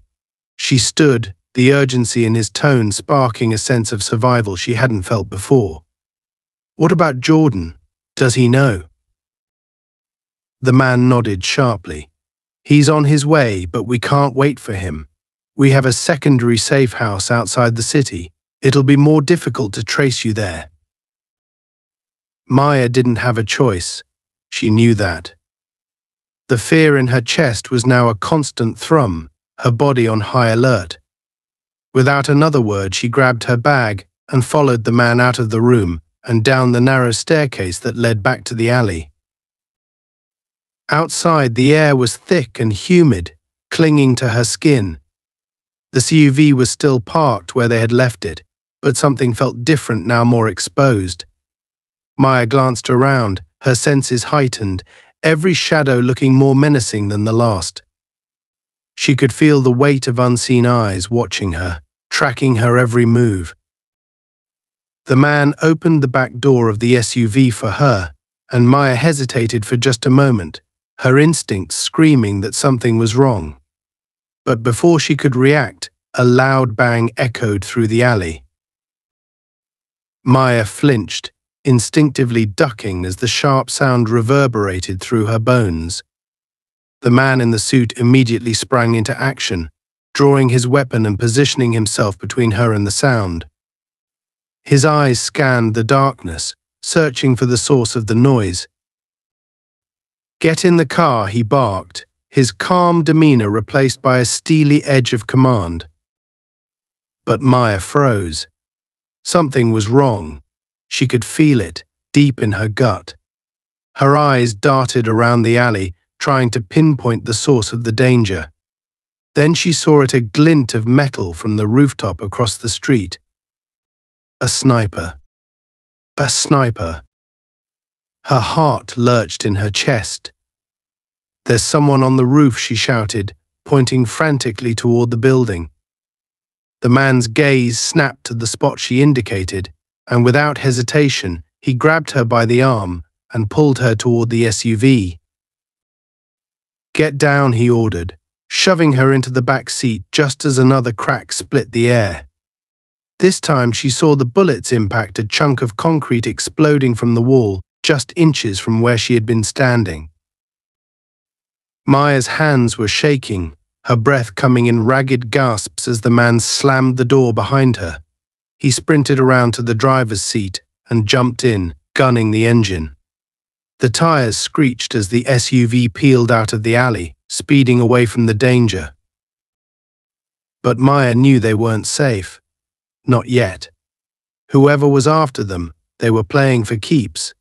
A: She stood, the urgency in his tone sparking a sense of survival she hadn't felt before. What about Jordan? Does he know? The man nodded sharply. He's on his way, but we can't wait for him. We have a secondary safe house outside the city. It'll be more difficult to trace you there. Maya didn't have a choice. She knew that. The fear in her chest was now a constant thrum, her body on high alert. Without another word, she grabbed her bag and followed the man out of the room and down the narrow staircase that led back to the alley. Outside, the air was thick and humid, clinging to her skin. The SUV was still parked where they had left it, but something felt different now, more exposed. Maya glanced around, her senses heightened, every shadow looking more menacing than the last. She could feel the weight of unseen eyes watching her, tracking her every move. The man opened the back door of the SUV for her, and Maya hesitated for just a moment, her instincts screaming that something was wrong. But before she could react, a loud bang echoed through the alley. Maya flinched, instinctively ducking as the sharp sound reverberated through her bones. The man in the suit immediately sprang into action, drawing his weapon and positioning himself between her and the sound. His eyes scanned the darkness, searching for the source of the noise. "Get in the car," he barked, his calm demeanor replaced by a steely edge of command. But Maya froze. Something was wrong. She could feel it, deep in her gut. Her eyes darted around the alley, trying to pinpoint the source of the danger. Then she saw a glint of metal from the rooftop across the street. A sniper. A sniper. Her heart lurched in her chest. "There's someone on the roof," she shouted, pointing frantically toward the building. The man's gaze snapped to the spot she indicated, and without hesitation, he grabbed her by the arm and pulled her toward the SUV. "Get down," he ordered, shoving her into the back seat just as another crack split the air. This time she saw the bullets impact a chunk of concrete exploding from the wall, just inches from where she had been standing. Maya's hands were shaking, her breath coming in ragged gasps as the man slammed the door behind her. He sprinted around to the driver's seat and jumped in, gunning the engine. The tires screeched as the SUV peeled out of the alley, speeding away from the danger. But Maya knew they weren't safe. Not yet. Whoever was after them, they were playing for keeps.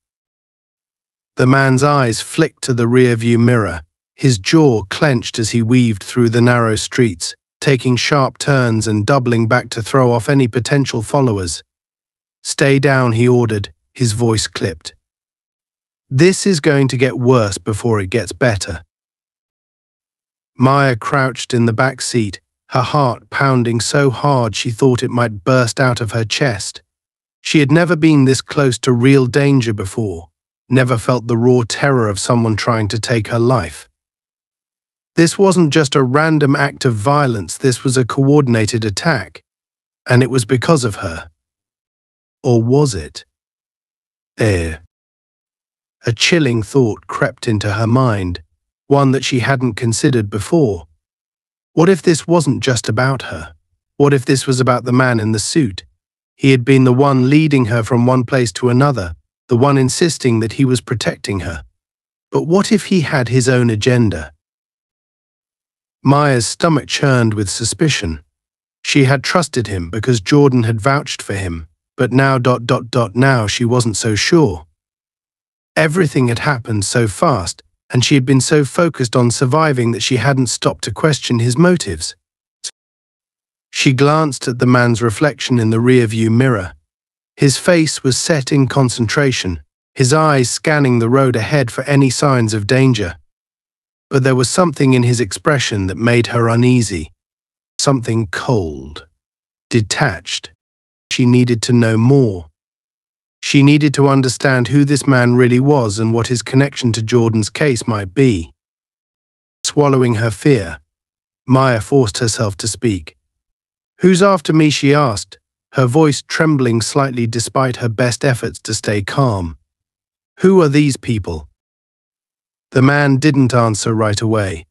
A: The man's eyes flicked to the rearview mirror, his jaw clenched as he weaved through the narrow streets, taking sharp turns and doubling back to throw off any potential followers. "Stay down," he ordered, his voice clipped. "This is going to get worse before it gets better." Maya crouched in the back seat, her heart pounding so hard she thought it might burst out of her chest. She had never been this close to real danger before, never felt the raw terror of someone trying to take her life. This wasn't just a random act of violence, this was a coordinated attack. And it was because of her. Or was it? A chilling thought crept into her mind, one that she hadn't considered before. What if this wasn't just about her? What if this was about the man in the suit? He had been the one leading her from one place to another, the one insisting that he was protecting her. But what if he had his own agenda? Maya's stomach churned with suspicion. She had trusted him because Jordan had vouched for him, but now she wasn't so sure. Everything had happened so fast, and she had been so focused on surviving that she hadn't stopped to question his motives. She glanced at the man's reflection in the rearview mirror. His face was set in concentration, his eyes scanning the road ahead for any signs of danger. But there was something in his expression that made her uneasy. Something cold, detached. She needed to know more. She needed to understand who this man really was and what his connection to Jordan's case might be. Swallowing her fear, Maya forced herself to speak. "Who's after me?" she asked, her voice trembling slightly despite her best efforts to stay calm. "Who are these people?" The man didn't answer right away.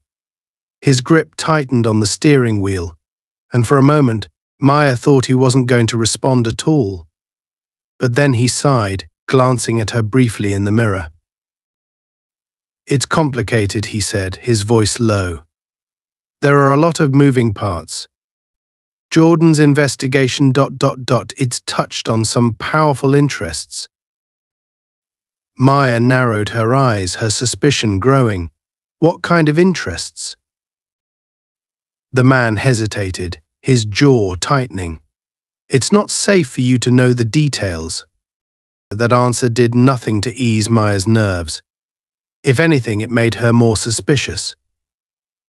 A: His grip tightened on the steering wheel, and for a moment, Maya thought he wasn't going to respond at all. But then he sighed, glancing at her briefly in the mirror. "It's complicated," he said, his voice low. "There are a lot of moving parts. Jordan's investigation... It's touched on some powerful interests." Maya narrowed her eyes, her suspicion growing. What kind of interests? The man hesitated, his jaw tightening. "It's not safe for you to know the details." That answer did nothing to ease Maya's nerves. If anything, it made her more suspicious.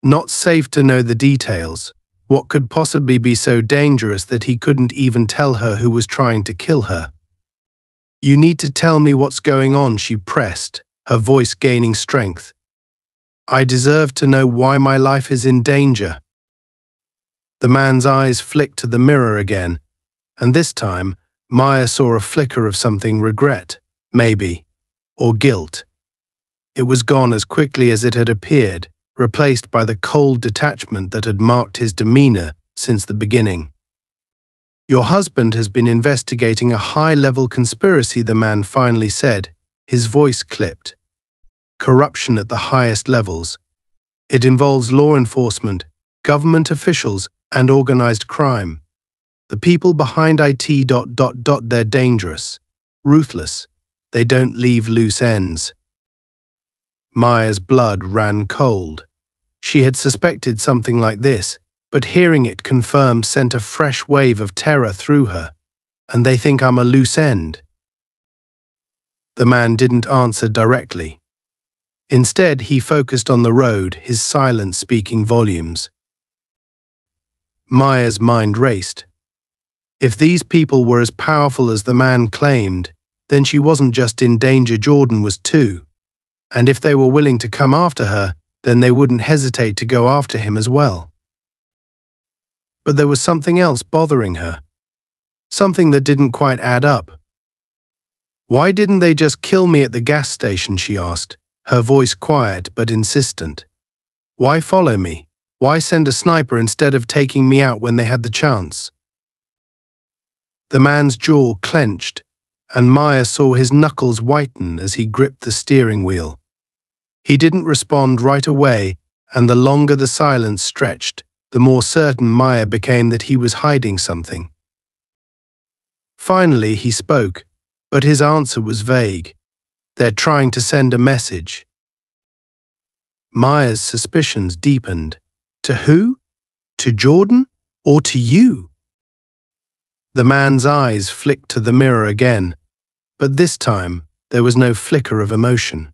A: "Not safe to know the details. What could possibly be so dangerous that he couldn't even tell her who was trying to kill her? "You need to tell me what's going on," she pressed, her voice gaining strength. "I deserve to know why my life is in danger." The man's eyes flicked to the mirror again, and this time Maya saw a flicker of something: regret, maybe, or guilt. It was gone as quickly as it had appeared, replaced by the cold detachment that had marked his demeanor since the beginning. "Your husband has been investigating a high-level conspiracy," the man finally said, his voice clipped. "Corruption at the highest levels. It involves law enforcement, government officials, and organized crime. The people behind IT... They're dangerous, ruthless. They don't leave loose ends." Maya's blood ran cold. She had suspected something like this, but hearing it confirmed sent a fresh wave of terror through her. "And they think I'm a loose end?" The man didn't answer directly. Instead, he focused on the road, his silence speaking volumes. Maya's mind raced. If these people were as powerful as the man claimed, then she wasn't just in danger, Jordan was too. And if they were willing to come after her, then they wouldn't hesitate to go after him as well. But there was something else bothering her. Something that didn't quite add up. "Why didn't they just kill me at the gas station?" she asked, her voice quiet but insistent. "Why follow me? Why send a sniper instead of taking me out when they had the chance?" The man's jaw clenched, and Maya saw his knuckles whiten as he gripped the steering wheel. He didn't respond right away, and the longer the silence stretched, the more certain Maya became that he was hiding something. Finally, he spoke, but his answer was vague. "They're trying to send a message." Maya's suspicions deepened. To who? To Jordan? Or to you? The man's eyes flicked to the mirror again, but this time there was no flicker of emotion.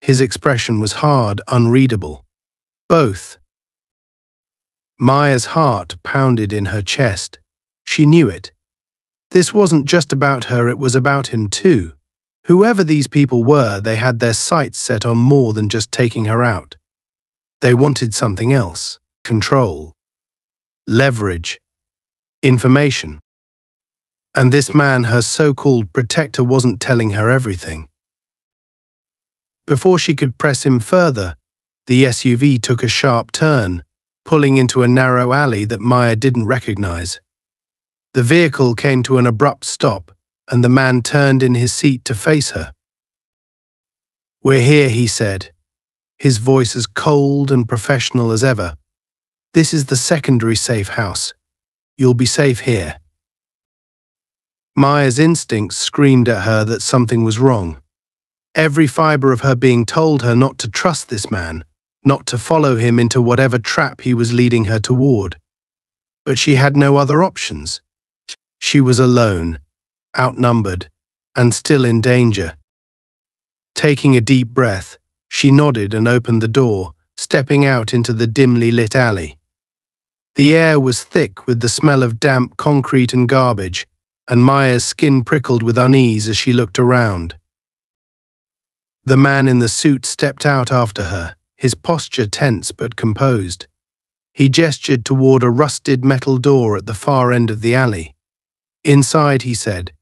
A: His expression was hard, unreadable. Both. Maya's heart pounded in her chest. She knew it. This wasn't just about her, it was about him too. Whoever these people were, they had their sights set on more than just taking her out. They wanted something else: control, leverage, information. And this man, her so-called protector, wasn't telling her everything. Before she could press him further, the SUV took a sharp turn, pulling into a narrow alley that Maya didn't recognize. The vehicle came to an abrupt stop, and the man turned in his seat to face her. "We're here," he said, his voice as cold and professional as ever. "This is the secondary safe house. You'll be safe here." Maya's instincts screamed at her that something was wrong. Every fiber of her being told her not to trust this man, not to follow him into whatever trap he was leading her toward. But she had no other options. She was alone, outnumbered, and still in danger. Taking a deep breath, she nodded and opened the door, stepping out into the dimly lit alley. The air was thick with the smell of damp concrete and garbage, and Maya's skin prickled with unease as she looked around. The man in the suit stepped out after her, his posture tense but composed. He gestured toward a rusted metal door at the far end of the alley. "Inside," he said.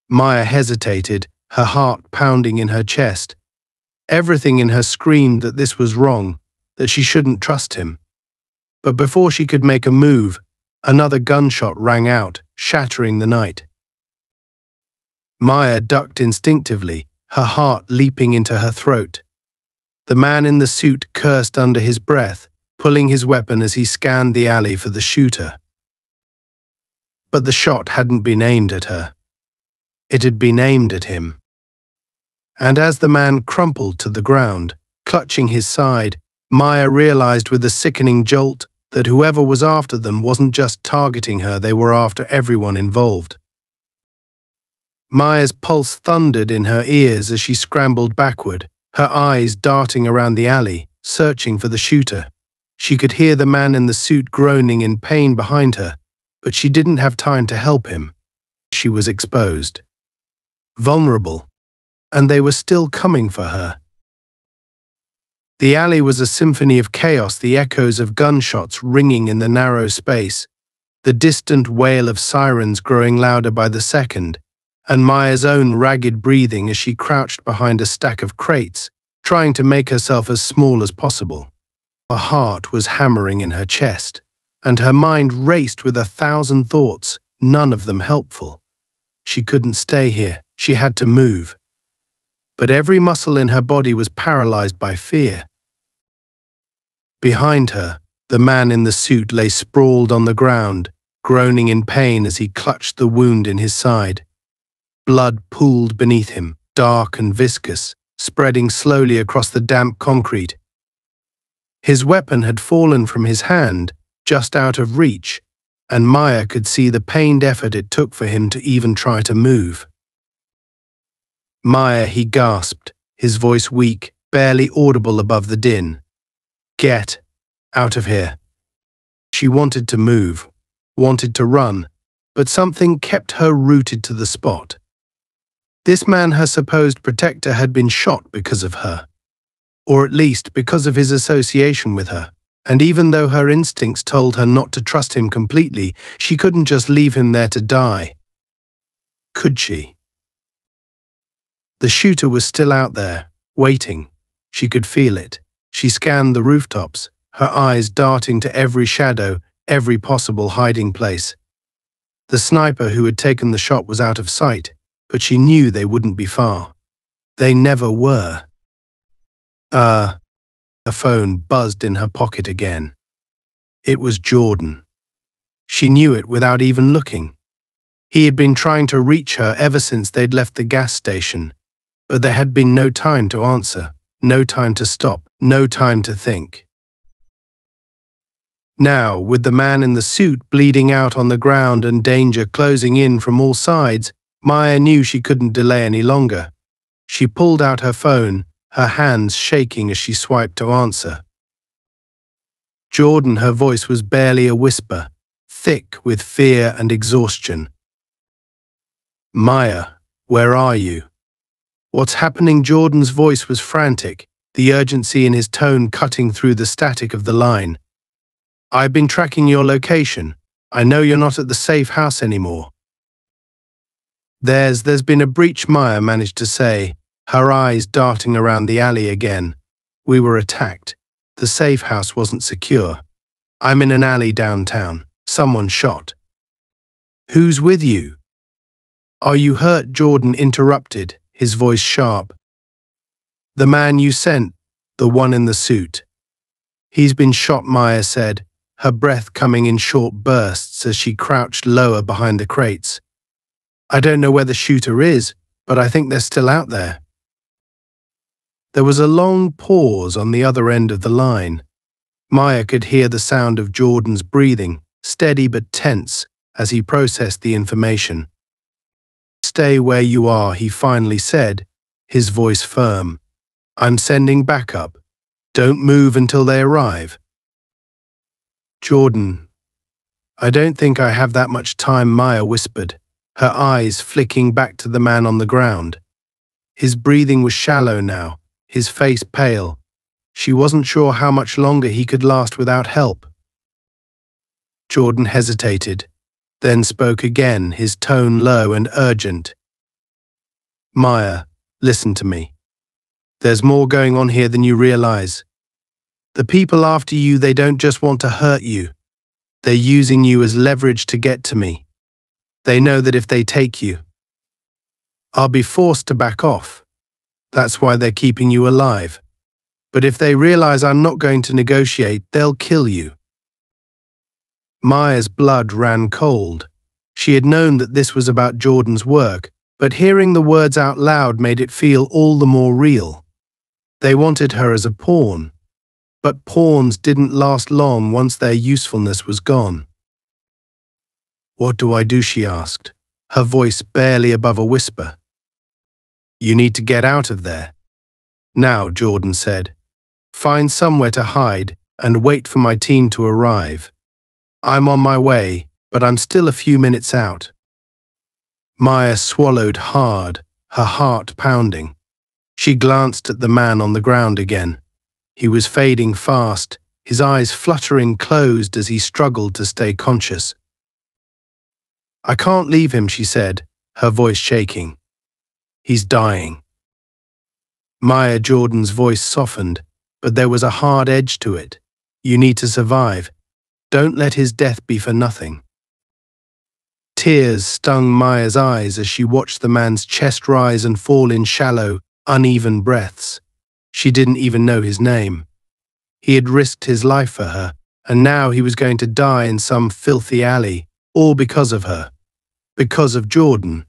A: Maya hesitated, her heart pounding in her chest. Everything in her screamed that this was wrong, that she shouldn't trust him. But before she could make a move, another gunshot rang out, shattering the night. Maya ducked instinctively, her heart leaping into her throat. The man in the suit cursed under his breath, pulling his weapon as he scanned the alley for the shooter. But the shot hadn't been aimed at her. It had been aimed at him. And as the man crumpled to the ground, clutching his side, Maya realized with a sickening jolt that whoever was after them wasn't just targeting her, they were after everyone involved. Maya's pulse thundered in her ears as she scrambled backward, her eyes darting around the alley, searching for the shooter. She could hear the man in the suit groaning in pain behind her, but she didn't have time to help him. She was exposed, vulnerable, and they were still coming for her. The alley was a symphony of chaos, the echoes of gunshots ringing in the narrow space, the distant wail of sirens growing louder by the second, and Maya's own ragged breathing as she crouched behind a stack of crates, trying to make herself as small as possible. Her heart was hammering in her chest, and her mind raced with 1,000 thoughts, none of them helpful. She couldn't stay here, she had to move. But every muscle in her body was paralyzed by fear. Behind her, the man in the suit lay sprawled on the ground, groaning in pain as he clutched the wound in his side. Blood pooled beneath him, dark and viscous, spreading slowly across the damp concrete. His weapon had fallen from his hand, just out of reach, and Maya could see the pained effort it took for him to even try to move. Maya, he gasped, his voice weak, barely audible above the din. Get out of here. She wanted to move, wanted to run, but something kept her rooted to the spot. This man, her supposed protector, had been shot because of her, or at least because of his association with her, and even though her instincts told her not to trust him completely, she couldn't just leave him there to die. Could she? The shooter was still out there, waiting. She could feel it. She scanned the rooftops, her eyes darting to every shadow, every possible hiding place. The sniper who had taken the shot was out of sight, but she knew they wouldn't be far. They never were. A phone buzzed in her pocket again. It was Jordan. She knew it without even looking. He had been trying to reach her ever since they'd left the gas station, but there had been no time to answer, no time to stop, no time to think. Now, with the man in the suit bleeding out on the ground and danger closing in from all sides, Maya knew she couldn't delay any longer. She pulled out her phone, her hands shaking as she swiped to answer. Jordan, her voice was barely a whisper, thick with fear and exhaustion. Maya, where are you? What's happening? Jordan's voice was frantic, the urgency in his tone cutting through the static of the line. I've been tracking your location. I know you're not at the safe house anymore. There's been a breach, Maya managed to say, her eyes darting around the alley again. We were attacked. The safe house wasn't secure. I'm in an alley downtown. Someone shot. Who's with you? Are you hurt? Jordan interrupted, his voice sharp. The man you sent, the one in the suit. He's been shot, Maya said, her breath coming in short bursts as she crouched lower behind the crates. I don't know where the shooter is, but I think they're still out there. There was a long pause on the other end of the line. Maya could hear the sound of Jordan's breathing, steady but tense, as he processed the information. Stay where you are, he finally said, his voice firm. I'm sending backup. Don't move until they arrive. Jordan, I don't think I have that much time, Maya whispered, her eyes flicking back to the man on the ground. His breathing was shallow now, his face pale. She wasn't sure how much longer he could last without help. Jordan hesitated, then spoke again, his tone low and urgent. Maya, listen to me. There's more going on here than you realize. The people after you, they don't just want to hurt you. They're using you as leverage to get to me. They know that if they take you, I'll be forced to back off. That's why they're keeping you alive. But if they realize I'm not going to negotiate, they'll kill you. Maya's blood ran cold. She had known that this was about Jordan's work, but hearing the words out loud made it feel all the more real. They wanted her as a pawn, but pawns didn't last long once their usefulness was gone. What do I do? She asked, her voice barely above a whisper. You need to get out of there. Now, Jordan said. Find somewhere to hide, and wait for my team to arrive. I'm on my way, but I'm still a few minutes out. Maya swallowed hard, her heart pounding. She glanced at the man on the ground again. He was fading fast, his eyes fluttering closed as he struggled to stay conscious. I can't leave him, she said, her voice shaking. He's dying. Maya Jordan's voice softened, but there was a hard edge to it. You need to survive. Don't let his death be for nothing. Tears stung Maya's eyes as she watched the man's chest rise and fall in shallow, uneven breaths. She didn't even know his name. He had risked his life for her, and now he was going to die in some filthy alley, all because of her. Because of Jordan.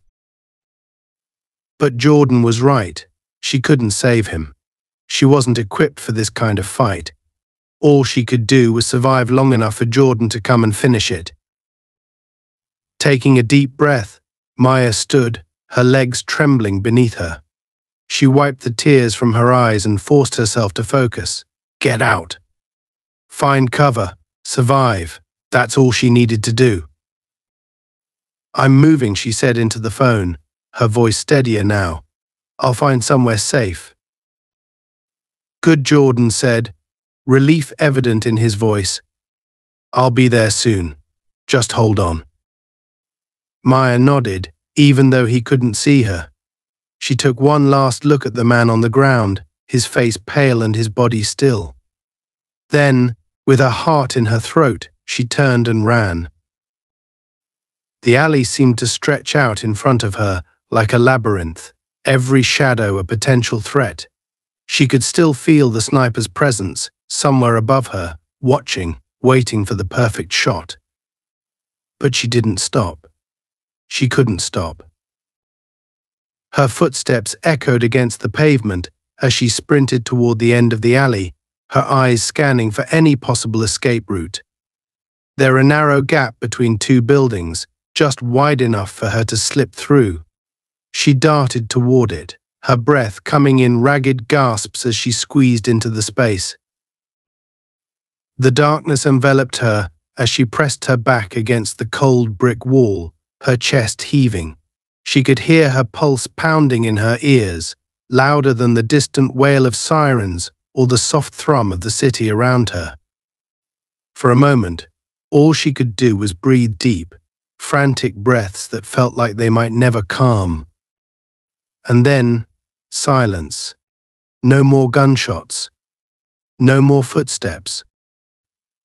A: But Jordan was right. She couldn't save him. She wasn't equipped for this kind of fight. All she could do was survive long enough for Jordan to come and finish it. Taking a deep breath, Maya stood, her legs trembling beneath her. She wiped the tears from her eyes and forced herself to focus. Get out. Find cover. Survive. That's all she needed to do. I'm moving, she said into the phone, her voice steadier now. I'll find somewhere safe. Good, Jordan said, relief evident in his voice. I'll be there soon. Just hold on. Maya nodded, even though he couldn't see her. She took one last look at the man on the ground, his face pale and his body still. Then, with her heart in her throat, she turned and ran. The alley seemed to stretch out in front of her like a labyrinth, every shadow a potential threat. She could still feel the sniper's presence, somewhere above her, watching, waiting for the perfect shot. But she didn't stop. She couldn't stop. Her footsteps echoed against the pavement as she sprinted toward the end of the alley, her eyes scanning for any possible escape route. There a narrow gap between two buildings, just wide enough for her to slip through. She darted toward it, her breath coming in ragged gasps as she squeezed into the space. The darkness enveloped her as she pressed her back against the cold brick wall, her chest heaving. She could hear her pulse pounding in her ears, louder than the distant wail of sirens or the soft thrum of the city around her. For a moment, all she could do was breathe deep, frantic breaths that felt like they might never calm. And then, silence. No more gunshots. No more footsteps.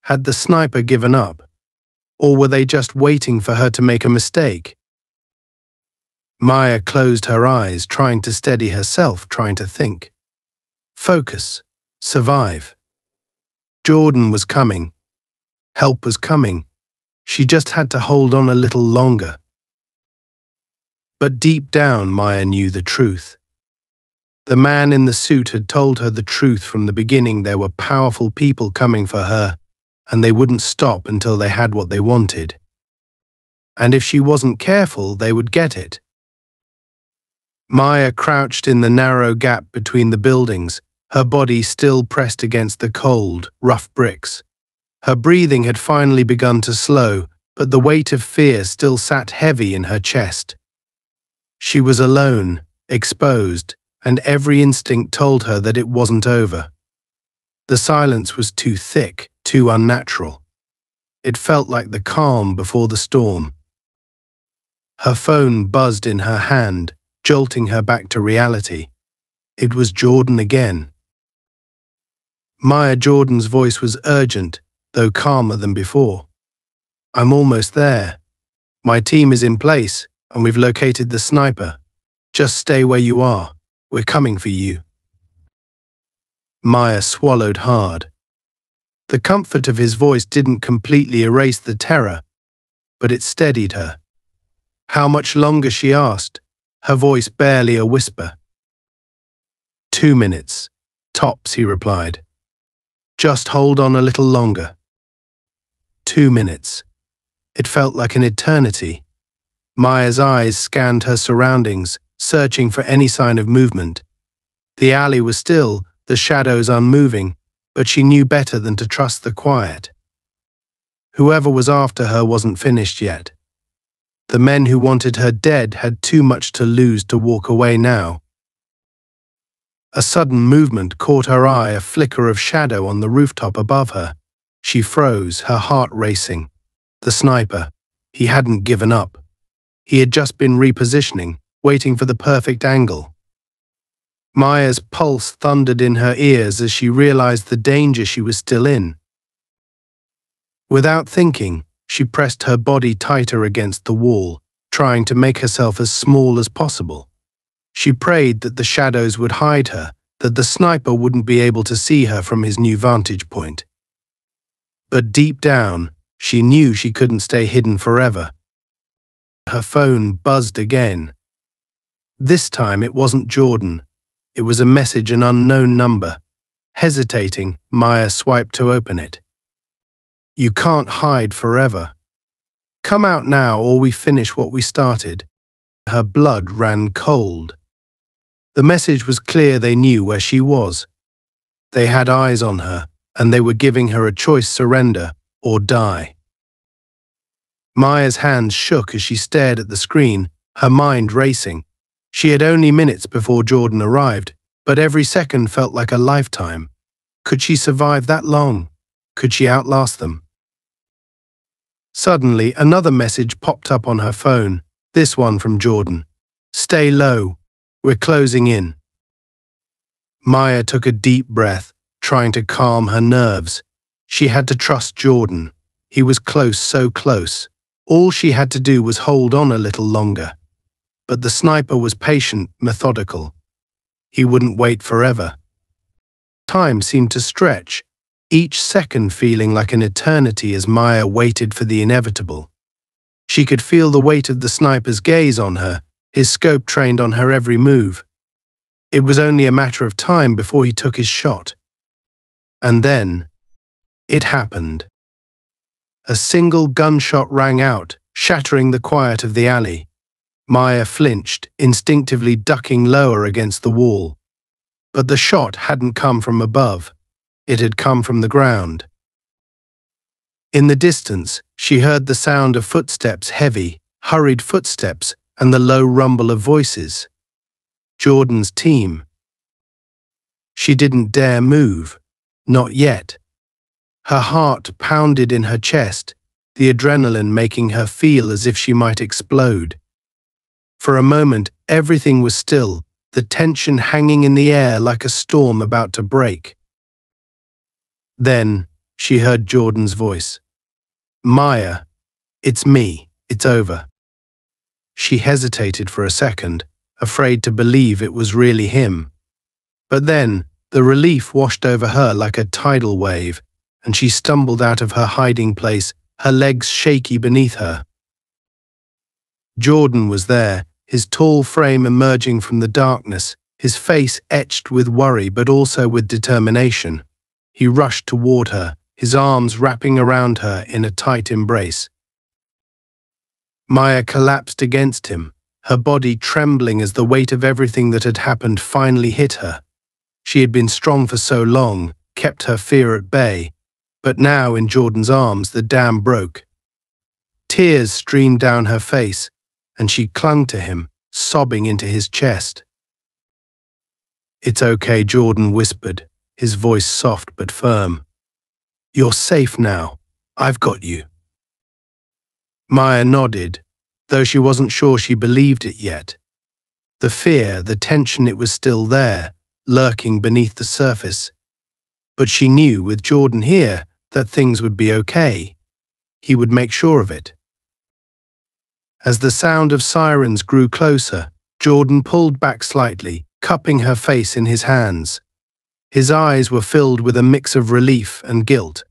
A: Had the sniper given up? Or were they just waiting for her to make a mistake? Maya closed her eyes, trying to steady herself, trying to think. Focus. Survive. Jordan was coming. Help was coming. She just had to hold on a little longer. But deep down, Maya knew the truth. The man in the suit had told her the truth from the beginning. There were powerful people coming for her, and they wouldn't stop until they had what they wanted. And if she wasn't careful, they would get it. Maya crouched in the narrow gap between the buildings, her body still pressed against the cold, rough bricks. Her breathing had finally begun to slow, but the weight of fear still sat heavy in her chest. She was alone, exposed, and every instinct told her that it wasn't over. The silence was too thick, too unnatural. It felt like the calm before the storm. Her phone buzzed in her hand, jolting her back to reality. It was Jordan again. Maya Jordan's voice was urgent, though calmer than before. I'm almost there. My team is in place, and we've located the sniper. Just stay where you are. We're coming for you. Maya swallowed hard. The comfort of his voice didn't completely erase the terror, but it steadied her. How much longer, she asked, her voice barely a whisper. 2 minutes, tops, he replied. Just hold on a little longer. 2 minutes. It felt like an eternity. Maya's eyes scanned her surroundings, searching for any sign of movement. The alley was still, the shadows unmoving, but she knew better than to trust the quiet. Whoever was after her wasn't finished yet. The men who wanted her dead had too much to lose to walk away now. A sudden movement caught her eye, a flicker of shadow on the rooftop above her. She froze, her heart racing. The sniper. He hadn't given up. He had just been repositioning, waiting for the perfect angle. Maya's pulse thundered in her ears as she realized the danger she was still in. Without thinking, she pressed her body tighter against the wall, trying to make herself as small as possible. She prayed that the shadows would hide her, that the sniper wouldn't be able to see her from his new vantage point. But deep down, she knew she couldn't stay hidden forever. Her phone buzzed again. This time it wasn't Jordan. It was a message, an unknown number. Hesitating, Maya swiped to open it. "You can't hide forever. Come out now or we finish what we started." Her blood ran cold. The message was clear. They knew where she was. They had eyes on her, and they were giving her a choice: surrender or die. Maya's hands shook as she stared at the screen, her mind racing. She had only minutes before Jordan arrived, but every second felt like a lifetime. Could she survive that long? Could she outlast them? Suddenly, another message popped up on her phone, this one from Jordan. "Stay low. We're closing in." Maya took a deep breath, trying to calm her nerves. She had to trust Jordan. He was close, so close. All she had to do was hold on a little longer. But the sniper was patient, methodical. He wouldn't wait forever. Time seemed to stretch, each second feeling like an eternity as Maya waited for the inevitable. She could feel the weight of the sniper's gaze on her, his scope trained on her every move. It was only a matter of time before he took his shot. And then, it happened. A single gunshot rang out, shattering the quiet of the alley. Maya flinched, instinctively ducking lower against the wall. But the shot hadn't come from above. It had come from the ground. In the distance, she heard the sound of footsteps, heavy, hurried footsteps, and the low rumble of voices. Jordan's team. She didn't dare move. Not yet. Her heart pounded in her chest, the adrenaline making her feel as if she might explode. For a moment, everything was still, the tension hanging in the air like a storm about to break. Then, she heard Jordan's voice. "Maya, it's me. It's over." She hesitated for a second, afraid to believe it was really him. But then, the relief washed over her like a tidal wave, and she stumbled out of her hiding place, her legs shaky beneath her. Jordan was there, his tall frame emerging from the darkness, his face etched with worry but also with determination. He rushed toward her, his arms wrapping around her in a tight embrace. Maya collapsed against him, her body trembling as the weight of everything that had happened finally hit her. She had been strong for so long, kept her fear at bay, but now in Jordan's arms the dam broke. Tears streamed down her face, and she clung to him, sobbing into his chest. "It's okay," Jordan whispered, his voice soft but firm. "You're safe now. I've got you." Maya nodded, though she wasn't sure she believed it yet. The fear, the tension, it was still there, lurking beneath the surface. But she knew with Jordan here that things would be okay. He would make sure of it. As the sound of sirens grew closer, Jordan pulled back slightly, cupping her face in his hands. His eyes were filled with a mix of relief and guilt.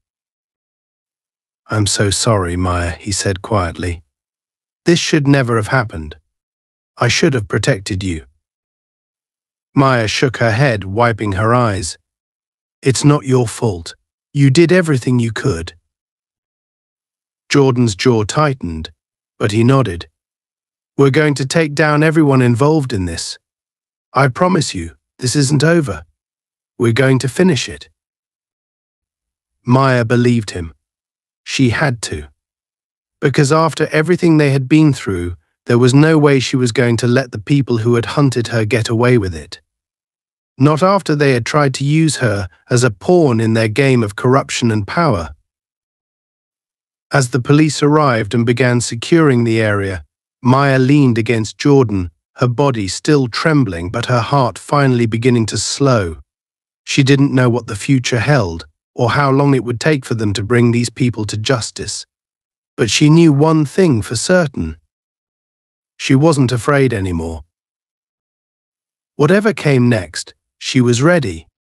A: "I'm so sorry, Maya," he said quietly. "This should never have happened. I should have protected you." Maya shook her head, wiping her eyes. "It's not your fault. You did everything you could." Jordan's jaw tightened, but he nodded. "We're going to take down everyone involved in this. I promise you, this isn't over. We're going to finish it." Maya believed him. She had to. Because after everything they had been through, there was no way she was going to let the people who had hunted her get away with it. Not after they had tried to use her as a pawn in their game of corruption and power. As the police arrived and began securing the area, Maya leaned against Jordan, her body still trembling but her heart finally beginning to slow. She didn't know what the future held or how long it would take for them to bring these people to justice. But she knew one thing for certain. She wasn't afraid anymore. Whatever came next, she was ready.